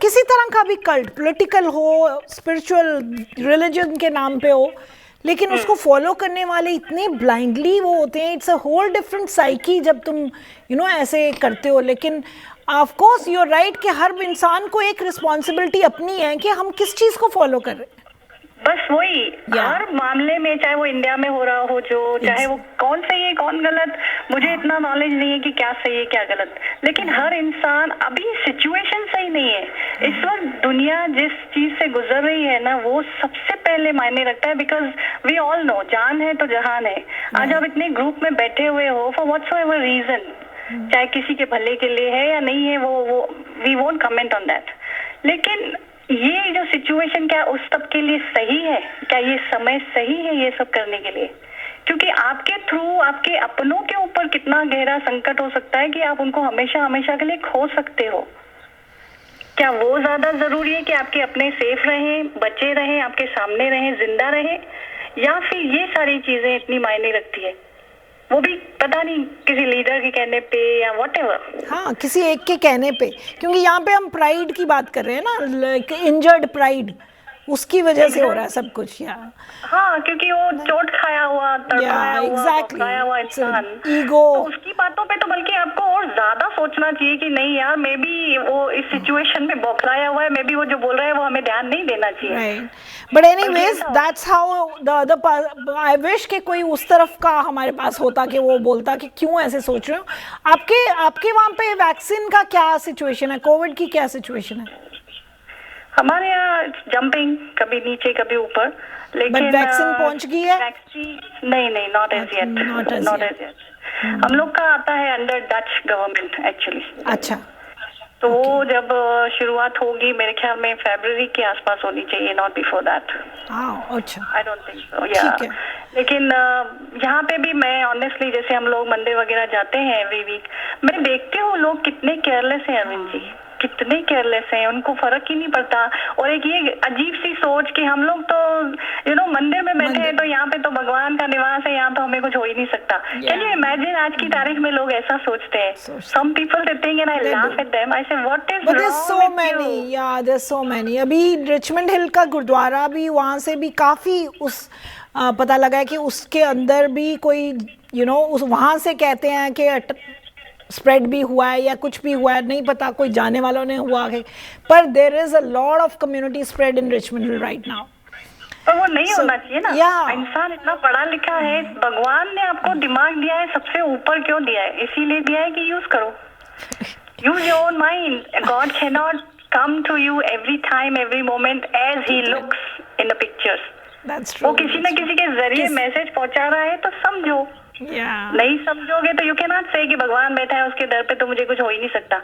किसी तरह का भी कल्ट, पॉलिटिकल हो, स्पिरिचुअल, रिलीजन के नाम पे हो, लेकिन उसको फॉलो करने वाले इतने ब्लाइंडली वो होते हैं। It's a whole different psyche जब तुम ऐसे करते हो। लेकिन of course you are right कि हर इंसान को एक रिस्पॉन्सिबिलिटी अपनी है कि हम किस चीज़ को फॉलो कर रहे हैं। बस वही हर मामले में, चाहे वो इंडिया में हो रहा हो, चाहे वो कौन सही है कौन गलत, मुझे इतना नॉलेज नहीं है कि क्या सही है क्या गलत, लेकिन हर इंसान, अभी सिचुएशन सही नहीं है इस वक्त, दुनिया जिस चीज से गुजर रही है ना, वो सबसे पहले मायने रखता है। बिकॉज वी ऑल नो, जान है तो जहान है। आज आप इतने ग्रुप में बैठे हुए हो फॉर व्हाटसोएवर रीजन, चाहे किसी के भले के लिए है या नहीं है, वो we won't comment on that, लेकिन ये जो सिचुएशन क्या उस सब के लिए सही है? क्या ये समय सही है ये सब करने के लिए? क्योंकि आपके थ्रू आपके अपनों के ऊपर कितना गहरा संकट हो सकता है कि आप उनको हमेशा हमेशा के लिए खो सकते हो। क्या वो ज्यादा जरूरी है कि आपके अपने सेफ रहें, बचे रहें, आपके सामने रहें, जिंदा रहें, या फिर ये सारी चीजें इतनी मायने रखती है? वो भी पता नहीं किसी लीडर के कहने पे या व्हाटएवर। हाँ, किसी एक के कहने पे, क्योंकि यहाँ पे हम प्राइड की बात कर रहे हैं ना, इंजर्ड प्राइड, उसकी वजह से हो रहा है सब कुछ। हाँ, क्योंकि वो चोट खाया हुआ, तड़पाया हुआ इंसान, ईगो, तो उसकी बातों पे तो बल्कि आपको और ज्यादा सोचना चाहिए कि नहीं यार, मे बी वो इस सिचुएशन में बौखलाया हुआ है, मे बी वो जो बोल रहा है वो हमें ध्यान नहीं देना चाहिए। But anyways that's how the other, I wish कि कोई उस तरफ का हमारे पास होता कि वो बोलता कि क्यों ऐसे सोच रहे हो। आपके वहाँ पे वैक्सीन का क्या सिचुएशन है, कोविड की क्या सिचुएशन है? हमारे यहाँ जंपिंग, कभी नीचे कभी ऊपर, लेकिन वैक्सीन पहुंच गई है? नहीं, नॉट एज येट। हम लोग का आता है अंडर डच गवर्नमेंट एक्चुअली। अच्छा, तो वो जब शुरुआत होगी मेरे ख्याल में फरवरी के आसपास होनी चाहिए, नॉट बिफोर दैट। अच्छा, आई डोंट थिंक सो, या। लेकिन यहाँ पे भी मैं ऑनेस्टली, जैसे हम लोग मंदिर वगैरह जाते हैं एवरी वीक, मैं देखती हूँ लोग कितने केयरलेस हैं अरविंद जी, कितने केयरलेस हैं, उनको फर्क ही नहीं पड़ता। और एक ये अजीब सी सोच कि हम लोग तो मंदिर में बैठे हैं तो यहाँ पे तो भगवान का निवास है, यहाँ तो हमें कुछ हो ही नहीं सकता। कैन यू इमेजिन आज की तारीख में लोग ऐसा सोचते हैं? Some people they think and I laugh at them, I say what is wrong with you? there's so many। अभी रिचमंड हिल का गुरुद्वारा भी, वहाँ से भी काफी पता लगा है कि उसके अंदर भी कोई वहाँ से कहते हैं कि स्प्रेड भी हुआ है या कुछ भी हुआ है, नहीं पता, कोई जाने वालों ने हुआ है, पर there is a lot of community spread in Richmond Hill right now. पर वो नहीं होना चाहिए ना। इंसान इतना पढ़ा लिखा है, भगवान ने आपको दिमाग दिया है, सबसे ऊपर क्यों दिया है? इसीलिए दिया है कि यूज करो, use your own mind. God can not come to you every time every moment as he looks in the pictures. वो किसी न किसी के जरिए मैसेज पहुंचा रहा है, तो समझो। नहीं समझोगे तो यू कैन नॉट से कि भगवान बैठा है उसके दर पे तो मुझे कुछ हो ही नहीं सकता।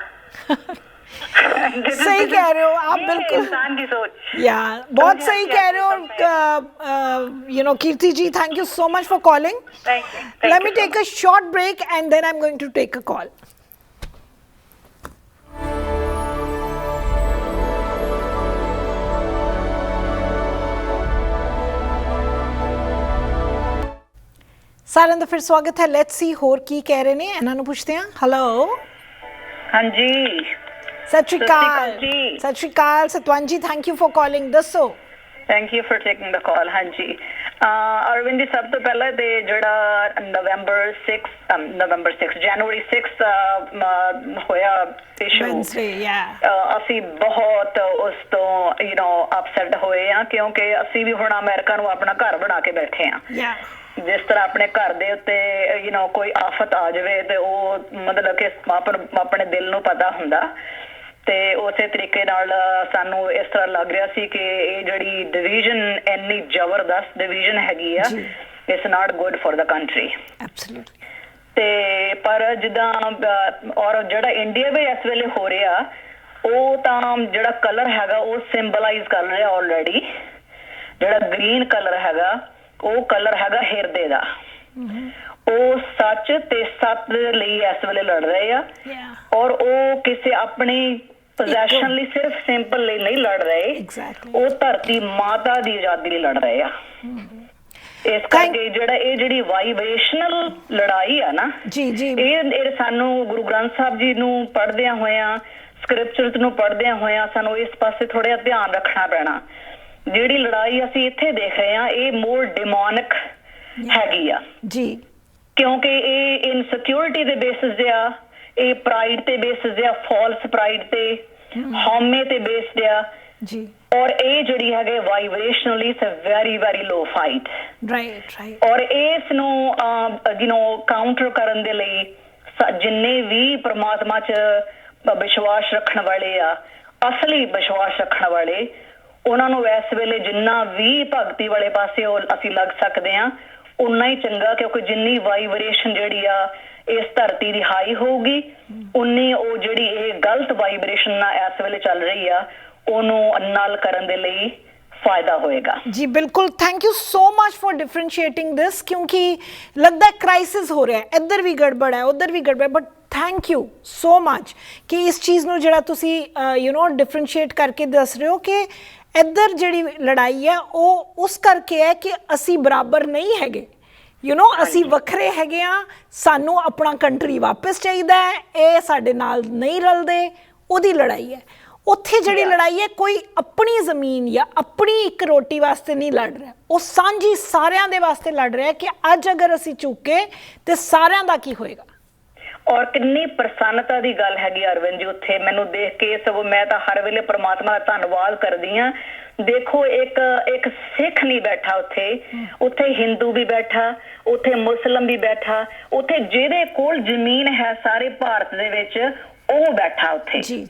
सही कह रहे हो आप, बिल्कुल इंसान की सोच। बहुत सही कह रहे हो। Kirti ji, thank you so much for calling. Let me take a short break and then I am going to take a call. साਰਿਆਂ ਦਾ ਫਿਰ ਸਵਾਗਤ ਹੈ। ਲੈਟਸ ਸੀ ਹੋਰ ਕੀ ਕਹਿ ਰਹੇ ਨੇ, ਇਹਨਾਂ ਨੂੰ ਪੁੱਛਦੇ ਹਾਂ। ਹੈਲੋ, ਹਾਂਜੀ, ਸਤਿ ਸ਼੍ਰੀ ਅਕਾਲ ਜੀ। ਸਤਿ ਸ਼੍ਰੀ ਅਕਾਲ ਸਤਵੰਤ ਜੀ, ਥੈਂਕ ਯੂ ਫॉर ਕਾਲਿੰਗ। ਦੱਸੋ। ਥੈਂਕ ਯੂ ਫॉर ਟੇਕਿੰਗ ਦ ਕਾਲ। ਹਾਂਜੀ, ਅਰਵਿੰਦ ਜੀ, ਸਭ ਤੋਂ ਪਹਿਲਾਂ ਤੇ ਜਿਹੜਾ ਨਵੰਬਰ 6 ਜਨਵਰੀ 6 ਹੋਇਆ ਇਸ਼ੂ, ਅਸੀਂ ਬਹੁਤ ਉਸ ਤੋਂ ਅਪਸੈਟ ਹੋਏ ਆ, ਕਿਉਂਕਿ ਅਸੀਂ ਵੀ ਹੁਣ ਅਮਰੀਕਾ ਨੂੰ ਆਪਣਾ ਘਰ ਬਣਾ ਕੇ ਬੈਠੇ ਆ। ਜਿਸ ਤਰ੍ਹਾਂ ਆਪਣੇ ਘਰ ਦੇ ਉੱਤੇ ਕੋਈ ਆਫਤ ਆ ਜਾਵੇ ਤੇ ਉਹ ਮਤਲਬ ਕਿ ਆਪਣੇ ਦਿਲ ਨੂੰ ਪਤਾ ਹੁੰਦਾ, ਤੇ ਉਸੇ ਤਰੀਕੇ ਨਾਲ ਸਾਨੂੰ ਇਸ ਤਰ੍ਹਾਂ ਲੱਗ ਰਿਹਾ ਸੀ ਕਿ ਇਹ ਜਿਹੜੀ ਡਿਵੀਜ਼ਨ, ਇੰਨੀ ਜ਼ਬਰਦਸਤ ਡਿਵੀਜ਼ਨ ਹੈਗੀ ਆ, it's not good for the country. ਤੇ ਪਰ ਜਿੱਦਾਂ ਔਰ ਜਿਹੜਾ ਇੰਡੀਆ ਵਿੱਚ ਇਸ ਵੇਲੇ ਹੋ ਰਿਹਾ, ਉਹ ਤਾਂ ਜਿਹੜਾ ਕਲਰ ਹੈਗਾ ਉਹ ਸਿੰਬਲਾਈਜ਼ ਕਰ ਰਿਹਾ ਆਲਰੇਡੀ। ਜਿਹੜਾ ਗ੍ਰੀਨ ਕਲਰ ਹੈਗਾ ਉਹ ਕਲਰ ਹੈਗਾ ਹਿਰਦੇ ਦਾ। ਉਹ ਸੱਚ ਤੇ ਸੱਤ ਲਈ ਇਸ ਵੇਲੇ ਲੜ ਰਹੇ ਆ ਔਰ ਉਹ ਕਿਸੇ ਆਪਣੀ ਪੋਜੈਸ਼ਨ ਲਈ ਸਿਰਫ ਸਿੰਪਲ ਲਈ ਨਹੀਂ ਲੜ ਰਹੇ, ਉਹ ਧਰਤੀ ਮਾਤਾ ਦੀ ਆਜ਼ਾਦੀ ਲਈ ਲੜ ਰਹੇ ਆ। ਇਸ ਕਰਕੇ ਜਿਹੜੀ ਵਾਈਬ੍ਰੇਸ਼ਨਲ ਲੜਾਈ ਆ ਨਾ ਇਹ ਸਾਨੂੰ ਗੁਰੂ ਗ੍ਰੰਥ ਸਾਹਿਬ ਜੀ ਨੂੰ ਪੜ੍ਹਦਿਆਂ ਹੋਇਆਂ, ਸਕ੍ਰਿਪਚਰਸ ਨੂੰ ਪੜ੍ਹਦਿਆਂ ਹੋਇਆਂ ਸਾਨੂੰ ਇਸ ਪਾਸੇ ਥੋੜਾ ਧਿਆਨ ਰੱਖਣਾ ਪੈਣਾ। ਜਿਹੜੀ ਲੜਾਈ ਅਸੀਂ ਇੱਥੇ ਦੇਖ ਰਹੇ ਹਾਂ ਇਹ ਮੋਰ ਡਿਮੋਨਿਕ ਹੈਗੀ ਆ ਜੀ, ਕਿਉਂਕਿ ਇਹ ਇਨਸਿਕਿਉਰਿਟੀ ਦੇ ਬੇਸਿਸ ਤੇ ਆ, ਇਹ ਪ੍ਰਾਈਡ ਤੇ ਬੇਸਿਸ ਆ, ਫਾਲਸ ਪ੍ਰਾਈਡ ਤੇ, ਹਉਮੈ ਤੇ ਬੇਸਡ ਆ ਜੀ। ਔਰ ਇਹ ਜਿਹੜੀ ਹੈਗੇ vibrationally it's a very very low fight, right. ਔਰ ਇਸ ਨੂੰ ਕਾਊਂਟਰ ਕਰਨ ਦੇ ਲਈ ਜਿੰਨੇ ਵੀ ਪ੍ਰਮਾਤਮਾ 'ਚ ਵਿਸ਼ਵਾਸ ਰੱਖਣ ਵਾਲੇ ਆ, ਅਸਲੀ ਵਿਸ਼ਵਾਸ ਰੱਖਣ ਵਾਲੇ, ਉਹਨਾਂ ਨੂੰ ਇਸ ਵੇਲੇ ਜਿੰਨਾ ਵੀ ਭਗਤੀ ਵਾਲੇ ਪਾਸੇ ਅਸੀਂ ਲੱਗ ਸਕਦੇ ਹਾਂ ਉਨਾ ਹੀ ਚੰਗਾ, ਕਿਉਂਕਿ ਜਿੰਨੀ ਵਾਈਬ੍ਰੇਸ਼ਨ ਜਿਹੜੀ ਆ ਇਸ ਧਰਤੀ ਦੀ ਹਾਈ ਹੋਊਗੀ ਉਨੀ ਉਹ ਜਿਹੜੀ ਇਹ ਗਲਤ ਵਾਈਬ੍ਰੇਸ਼ਨ ਨਾਲ ਇਸ ਵੇਲੇ ਚੱਲ ਰਹੀ ਆ ਉਹਨੂੰ ਨਲ ਕਰਨ ਦੇ ਲਈ ਫਾਇਦਾ ਹੋਏਗਾ ਜੀ। ਬਿਲਕੁਲ, thank you so much for differentiating this, ਕਿਉਂਕਿ ਲੱਗਦਾ ਕ੍ਰਾਈਸਿਸ ਹੋ ਰਿਹਾ, ਇੱਧਰ ਵੀ ਗੜਬੜ ਹੈ ਉੱਧਰ ਵੀ ਗੜਬੜ, but thank you so much ਕਿ ਇਸ ਚੀਜ਼ ਨੂੰ ਜਿਹੜਾ ਤੁਸੀਂ ਡਿਫਰੈਂਸ਼ੀਏਟ ਕਰਕੇ ਦੱਸ ਰਹੇ ਹੋ ਕਿ ਇੱਧਰ ਜਿਹੜੀ ਲੜਾਈ ਹੈ ਉਹ ਉਸ ਕਰਕੇ ਹੈ ਕਿ ਅਸੀਂ ਬਰਾਬਰ ਨਹੀਂ ਹੈਗੇ, ਅਸੀਂ ਵੱਖਰੇ ਹੈਗੇ ਆ, ਸਾਨੂੰ ਆਪਣਾ ਕੰਟਰੀ ਵਾਪਸ ਚਾਹੀਦਾ ਹੈ, ਇਹ ਸਾਡੇ ਨਾਲ ਨਹੀਂ ਰਲਦੇ, ਉਹਦੀ ਲੜਾਈ ਹੈ। ਉੱਥੇ ਜਿਹੜੀ ਲੜਾਈ ਹੈ ਕੋਈ ਆਪਣੀ ਜ਼ਮੀਨ ਜਾਂ ਆਪਣੀ ਇੱਕ ਰੋਟੀ ਵਾਸਤੇ ਨਹੀਂ ਲੜ ਰਿਹਾ, ਉਹ ਸਾਂਝੀ ਸਾਰਿਆਂ ਦੇ ਵਾਸਤੇ ਲੜ ਰਿਹਾ ਕਿ ਅੱਜ ਅਗਰ ਅਸੀਂ ਚੁੱਕੇ ਤੇ ਸਾਰਿਆਂ ਦਾ ਕੀ ਹੋਏਗਾ। ਔਰ ਕਿੰਨੀ ਪ੍ਰਸੰਨਤਾ ਦੀ ਗੱਲ ਹੈਗੀ ਅਰਵਿੰਦ ਜੀ ਉੱਥੇ ਮੈਨੂੰ ਦੇਖ ਕੇ, ਸਗੋਂ ਮੈਂ ਤਾਂ ਹਰ ਵੇਲੇ ਪ੍ਰਮਾਤਮਾ ਦਾ ਧੰਨਵਾਦ ਕਰਦੀ ਹਾਂ। ਦੇਖੋ ਇੱਕ ਸਿੱਖ ਨਹੀਂ ਬੈਠਾ ਉੱਥੇ ਹਿੰਦੂ ਵੀ ਬੈਠਾ, ਉੱਥੇ ਮੁਸਲਿਮ ਵੀ ਬੈਠਾ, ਉੱਥੇ ਜਿਹਦੇ ਕੋਲ ਜ਼ਮੀਨ ਹੈ ਸਾਰੇ ਭਾਰਤ ਦੇ ਵਿੱਚ ਉਹ ਬੈਠਾ ਉੱਥੇ।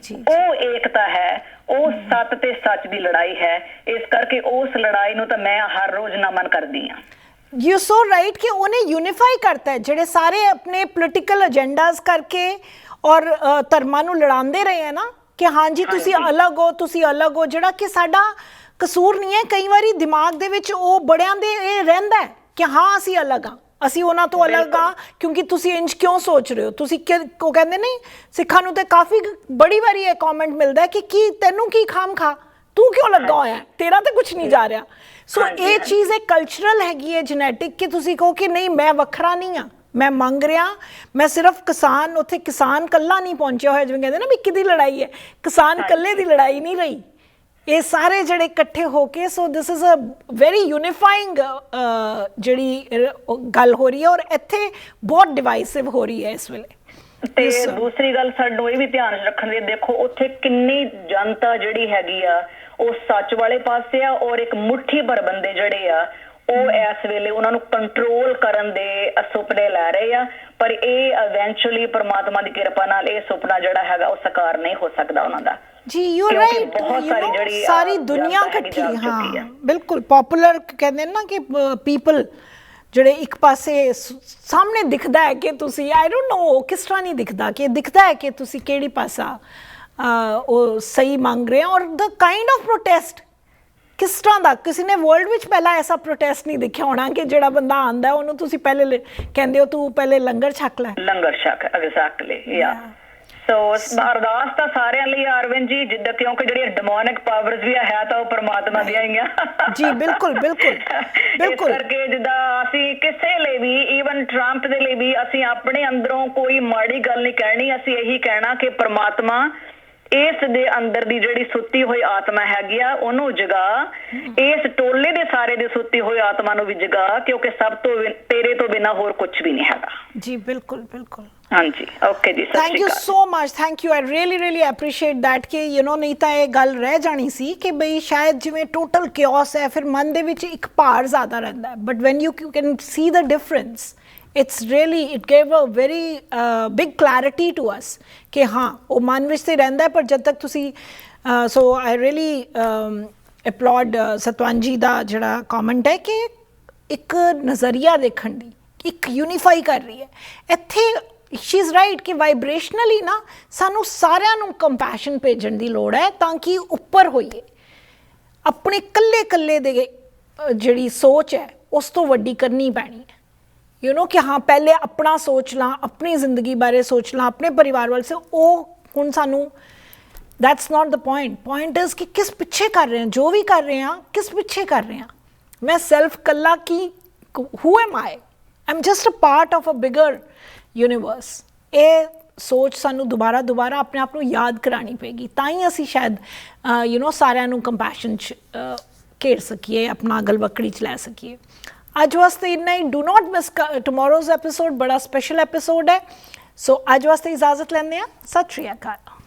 ਉਹ ਏਕਤਾ ਹੈ, ਉਹ ਸੱਤ ਤੇ ਸੱਚ ਦੀ ਲੜਾਈ ਹੈ। ਇਸ ਕਰਕੇ ਉਸ ਲੜਾਈ ਨੂੰ ਤਾਂ ਮੈਂ ਹਰ ਰੋਜ਼ ਨਮਨ ਕਰਦੀ ਹਾਂ। ਯੂ ਸੋ ਰਾਈਟ ਕਿ ਉਹਨੇ ਯੂਨੀਫਾਈ ਕਰਤਾ ਹੈ ਜਿਹੜੇ ਸਾਰੇ ਆਪਣੇ ਪੋਲੀਟੀਕਲ ਏਜੰਡਾਜ਼ ਕਰਕੇ ਔਰ ਧਰਮਾਂ ਨੂੰ ਲੜਾਉਂਦੇ ਰਹੇ ਹੈ ਨਾ ਕਿ ਹਾਂਜੀ ਤੁਸੀਂ ਅਲੱਗ ਹੋ, ਤੁਸੀਂ ਅਲੱਗ ਹੋ, ਜਿਹੜਾ ਕਿ ਸਾਡਾ ਕਸੂਰ ਨਹੀਂ ਹੈ। ਕਈ ਵਾਰੀ ਦਿਮਾਗ ਦੇ ਵਿੱਚ ਉਹ ਬੜਿਆਂ ਦੇ ਇਹ ਰਹਿੰਦਾ ਕਿ ਹਾਂ ਅਸੀਂ ਅਲੱਗ ਹਾਂ, ਅਸੀਂ ਉਹਨਾਂ ਤੋਂ ਅਲੱਗ ਹਾਂ, ਕਿਉਂਕਿ ਤੁਸੀਂ ਇੰਜ ਕਿਉਂ ਸੋਚ ਰਹੇ ਹੋ। ਤੁਸੀਂ ਉਹ ਕਹਿੰਦੇ ਨਹੀਂ, ਸਿੱਖਾਂ ਨੂੰ ਤੇ ਕਾਫੀ ਬੜੀ ਵਾਰੀ ਇਹ ਕਮੈਂਟ ਮਿਲਦਾ ਕਿ ਕੀ ਤੈਨੂੰ ਕੀ ਖਾਮ ਖਾ, ਤੂੰ ਕਿਉਂ ਲੱਗਾ ਹੋਇਆ, ਤੇਰਾ ਤਾਂ ਕੁਝ ਨਹੀਂ ਜਾ ਰਿਹਾ। ਸੋ ਇਹ ਚੀਜ਼ ਇਹ ਕਲਚਰਲ ਹੈਗੀ ਹੈ, ਜੈਨੇਟਿਕ, ਕਿ ਤੁਸੀਂ ਕਹੋ ਕਿ ਨਹੀਂ ਮੈਂ ਵੱਖਰਾ ਨਹੀਂ ਹਾਂ, ਮੈਂ ਮੰਗ ਰਿਹਾ, ਮੈਂ ਸਿਰਫ ਕਿਸਾਨ, ਉੱਥੇ ਕਿਸਾਨ ਕੱਲਾ ਨਹੀਂ ਪਹੁੰਚਿਆ ਹੋਇਆ, ਜਿਵੇਂ ਕਹਿੰਦੇ ਨਾ ਵੀ ਕਿਹਦੀ ਲੜਾਈ ਹੈ, ਕਿਸਾਨ ਕੱਲੇ ਦੀ ਲੜਾਈ ਨਹੀਂ ਰਹੀ, ਇਹ ਸਾਰੇ ਜਿਹੜੇ ਇਕੱਠੇ ਹੋ ਕੇ। ਸੋ ਦਿਸ ਇਜ਼ ਅ ਵੈਰੀ ਯੂਨੀਫਾਈਂਗ ਜਿਹੜੀ ਗੱਲ ਹੋ ਰਹੀ ਹੈ ਔਰ ਇੱਥੇ ਬਹੁਤ ਡਿਵਾਈਸਿਵ ਹੋ ਰਹੀ ਹੈ ਇਸ ਵੇਲੇ। ਤੇ ਦੂਸਰੀ ਗੱਲ ਸਾਨੂੰ ਇਹ ਵੀ ਧਿਆਨ ਰੱਖਣ ਦੀ, ਦੇਖੋ ਉੱਥੇ ਕਿੰਨੀ ਜਨਤਾ ਜਿਹੜੀ ਹੈਗੀ ਆ ਉਹ ਸੱਚ ਵਾਲੇ ਪਾਸੇ ਆ ਔਰ ਇੱਕ ਮੁੱਠੀ ਭਰ ਬੰਦੇ ਜਿਹੜੇ ਆ ਉਹ ਇਸ ਵੇਲੇ ਉਹਨਾਂ ਨੂੰ ਕੰਟਰੋਲ ਕਰਨ ਦੇ ਸੁਪਨੇ ਲੈ ਰਹੇ ਆ, ਪਰ ਇਹ ਇਵੈਂਚੁਅਲੀ ਪਰਮਾਤਮਾ ਦੀ ਕਿਰਪਾ ਨਾਲ ਇਹ ਸੁਪਨਾ ਜਿਹੜਾ ਹੈਗਾ ਉਹ ਸਾਕਾਰ ਨਹੀਂ ਹੋ ਸਕਦਾ ਉਹਨਾਂ ਦਾ ਜੀ। ਯੂ ਆਰ ਰਾਈਟ, ਬਹੁਤ ਸਾਰੀ ਜਿਹੜੀ ਸਾਰੀ ਦੁਨੀਆ ਇਕੱਠੀ, ਹਾਂ ਬਿਲਕੁਲ। ਪਪੂਲਰ ਕਹਿੰਦੇ ਨਾ ਕਿ ਪੀਪਲ ਜਿਹੜੇ ਇੱਕ ਪਾਸੇ ਸਾਹਮਣੇ ਦਿਖਦਾ ਹੈ ਕਿ ਤੁਸੀਂ ਆਈ ਡੋਂਟ ਨੋ ਕਿਸ ਤਰ੍ਹਾਂ ਨਹੀਂ ਦਿਖਦਾ, ਕਿ ਦਿਖਦਾ ਹੈ ਕਿ ਤੁਸੀਂ ਕਿਹੜੀ ਪਾਸਾ ਉਹ ਸਹੀ ਮੰਗ ਰਹੇ ਹੋ। ਔਰ ਦ ਕਾਈਂਡ ਆਫ ਪ੍ਰੋਟੈਸਟ ਕਿਸ ਤਰ੍ਹਾਂ ਦਾ, ਕਿਸੇ ਨੇ ਵਰਲਡ ਵਿੱਚ ਪਹਿਲਾਂ ਐਸਾ ਪ੍ਰੋਟੈਸਟ ਨਹੀਂ ਦੇਖਿਆ ਹੋਣਾ ਕਿ ਜਿਹੜਾ ਬੰਦਾ ਆਂਦਾ ਉਹਨੂੰ ਤੁਸੀਂ ਪਹਿਲੇ ਕਹਿੰਦੇ ਹੋ ਤੂੰ ਪਹਿਲੇ ਲੰਗਰ ਛਕ ਲੈ, ਲੰਗਰ ਛਕ। ਐਗਜ਼ੈਕਟਲੀ, ਯਾ। ਸੋ ਅਰਦਾਸ ਤਾਂ ਸਾਰਿਆਂ ਲਈ ਅਰਵਿੰਦ ਜੀ, ਜਿੱਦਾਂ ਕਿਉਂਕਿ ਜਿਹੜੀਆਂ ਡਿਮੋਨਿਕ ਪਾਵਰਸ ਵੀ ਹੈ ਤਾਂ ਉਹ ਪਰਮਾਤਮਾ ਦੀਆਂ ਹੀ ਆ ਜੀ। ਬਿਲਕੁਲ ਬਿਲਕੁਲ ਬਿਲਕੁਲ। ਇਸ ਕਰਕੇ ਜਿੱਦਾਂ ਅਸੀਂ ਕਿਸੇ ਲਈ ਵੀ, ਈਵਨ ਟਰੰਪ ਦੇ ਲਈ ਵੀ, ਅਸੀਂ ਆਪਣੇ ਅੰਦਰੋਂ ਕੋਈ ਮਾੜੀ ਗੱਲ ਨਹੀਂ ਕਹਿਣੀ, ਅਸੀਂ ਇਹੀ ਕਹਿਣਾ ਕਿ ਪਰਮਾਤਮਾ ਇਸ ਦੇ ਅੰਦਰ ਦੀ ਜਿਹੜੀ ਸੁੱਤੀ ਹੋਈ ਆਤਮਾ ਹੈਗੀ ਆ ਉਹਨੂੰ ਜਗਾ, ਇਸ ਟੋਲੇ ਦੇ ਸਾਰੇ ਦੇ ਸੁੱਤੀ ਹੋਈ ਆਤਮਾ ਨੂੰ ਵੀ ਜਗਾ, ਕਿਉਂਕਿ ਸਭ ਤੋਂ ਤੇਰੇ ਤੋਂ ਬਿਨਾਂ ਹੋਰ ਕੁਝ ਵੀ ਨਹੀਂ ਹੈਗਾ ਜੀ। ਬਿਲਕੁਲ ਬਿਲकुल। ਹਾਂਜੀ, ਓਕੇ ਜੀ, thank you so much, thank you. I really appreciate that ਕਿ ਨਹੀਂ ਤਾਂ ਇਹ ਗੱਲ ਰਹਿ ਜਾਣੀ ਸੀ ਕਿ ਬਈ ਸ਼ਾਇਦ ਜਿਵੇਂ ਟੋਟਲ ਕਿਓਸ ਹੈ, ਫਿਰ ਮਨ ਦੇ ਵਿੱਚ ਇੱਕ ਭਾਰ ਜ਼ਿਆਦਾ ਰਹਿੰਦਾ ਹੈ, but when you can see the difference, it's really, it gave a very big clarity to us ਕਿ ਹਾਂ ਉਹ ਮਨ ਵਿੱਚ ਤੇ ਰਹਿੰਦਾ ਹੈ, ਪਰ ਜਦ ਤੱਕ ਤੁਸੀਂ ਸੋ ਆਈ ਰੀਅਲੀ ਅਪਲਾਡ ਸਤਵੰਤ ਜੀ ਦਾ ਜਿਹੜਾ ਕਮੈਂਟ ਹੈ ਕਿ ਇੱਕ ਨਜ਼ਰੀਆ ਦੇਖਣ ਦੀ, ਇੱਕ ਯੂਨੀਫਾਈ ਕਰ ਰਹੀ ਹੈ। ਇੱਥੇ ਸ਼ੀ ਇਜ਼ ਰਾਈਟ ਕਿ ਵਾਈਬ੍ਰੇਸ਼ਨਲੀ ਨਾ ਸਾਨੂੰ ਸਾਰਿਆਂ ਨੂੰ ਕੰਪੈਸ਼ਨ ਭੇਜਣ ਦੀ ਲੋੜ ਹੈ ਤਾਂ ਕਿ ਉੱਪਰ ਹੋਈਏ। ਆਪਣੇ ਕੱਲੇ ਦੇ ਜਿਹੜੀ ਸੋਚ ਹੈ ਉਸ ਤੋਂ ਵੱਡੀ ਕਰਨੀ ਪੈਣੀ ਹੈ। ਯੂ ਨੋ ਕਿ ਹਾਂ ਪਹਿਲੇ ਆਪਣਾ ਸੋਚ ਲਾਂ, ਆਪਣੀ ਜ਼ਿੰਦਗੀ ਬਾਰੇ ਸੋਚ ਲਾਂ, ਆਪਣੇ ਪਰਿਵਾਰ ਵੱਲ ਸੇ, ਉਹ ਹੁਣ ਸਾਨੂੰ that's not the point is ਕਿ ਕਿਸ ਪਿੱਛੇ ਕਰ ਰਹੇ ਹਾਂ, ਜੋ ਵੀ ਕਰ ਰਹੇ ਹਾਂ ਕਿਸ ਪਿੱਛੇ ਕਰ ਰਹੇ ਹਾਂ। ਮੈਂ ਸੈਲਫ ਕੱਲਾ ਕੀ, who am I am just a part of a bigger universe. ਇਹ ਸੋਚ ਸਾਨੂੰ ਦੁਬਾਰਾ ਆਪਣੇ ਆਪ ਨੂੰ ਯਾਦ ਕਰਾਉਣੀ ਪਏਗੀ, ਤਾਂ ਹੀ ਅਸੀਂ ਸ਼ਾਇਦ ਯੂ ਨੋ ਸਾਰਿਆਂ ਨੂੰ ਕੰਪੈਸ਼ਨ 'ਚ ਘੇਰ ਸਕੀਏ, ਆਪਣਾ ਗਲਵੱਕੜੀ 'ਚ ਲੈ ਸਕੀਏ। ਅੱਜ ਵਾਸਤੇ ਇੰਨਾ ਹੀ। ਡੂ ਨਾਟ ਮਿਸ ਟੁਮਾਰੋਜ਼ ਐਪੀਸੋਡ, ਬੜਾ ਸਪੈਸ਼ਲ ਐਪੀਸੋਡ ਹੈ। ਸੋ ਅੱਜ ਵਾਸਤੇ ਇਜਾਜ਼ਤ ਲੈਂਦੇ ਹਾਂ। ਸਤਿ ਸ਼੍ਰੀ ਅਕਾਲ।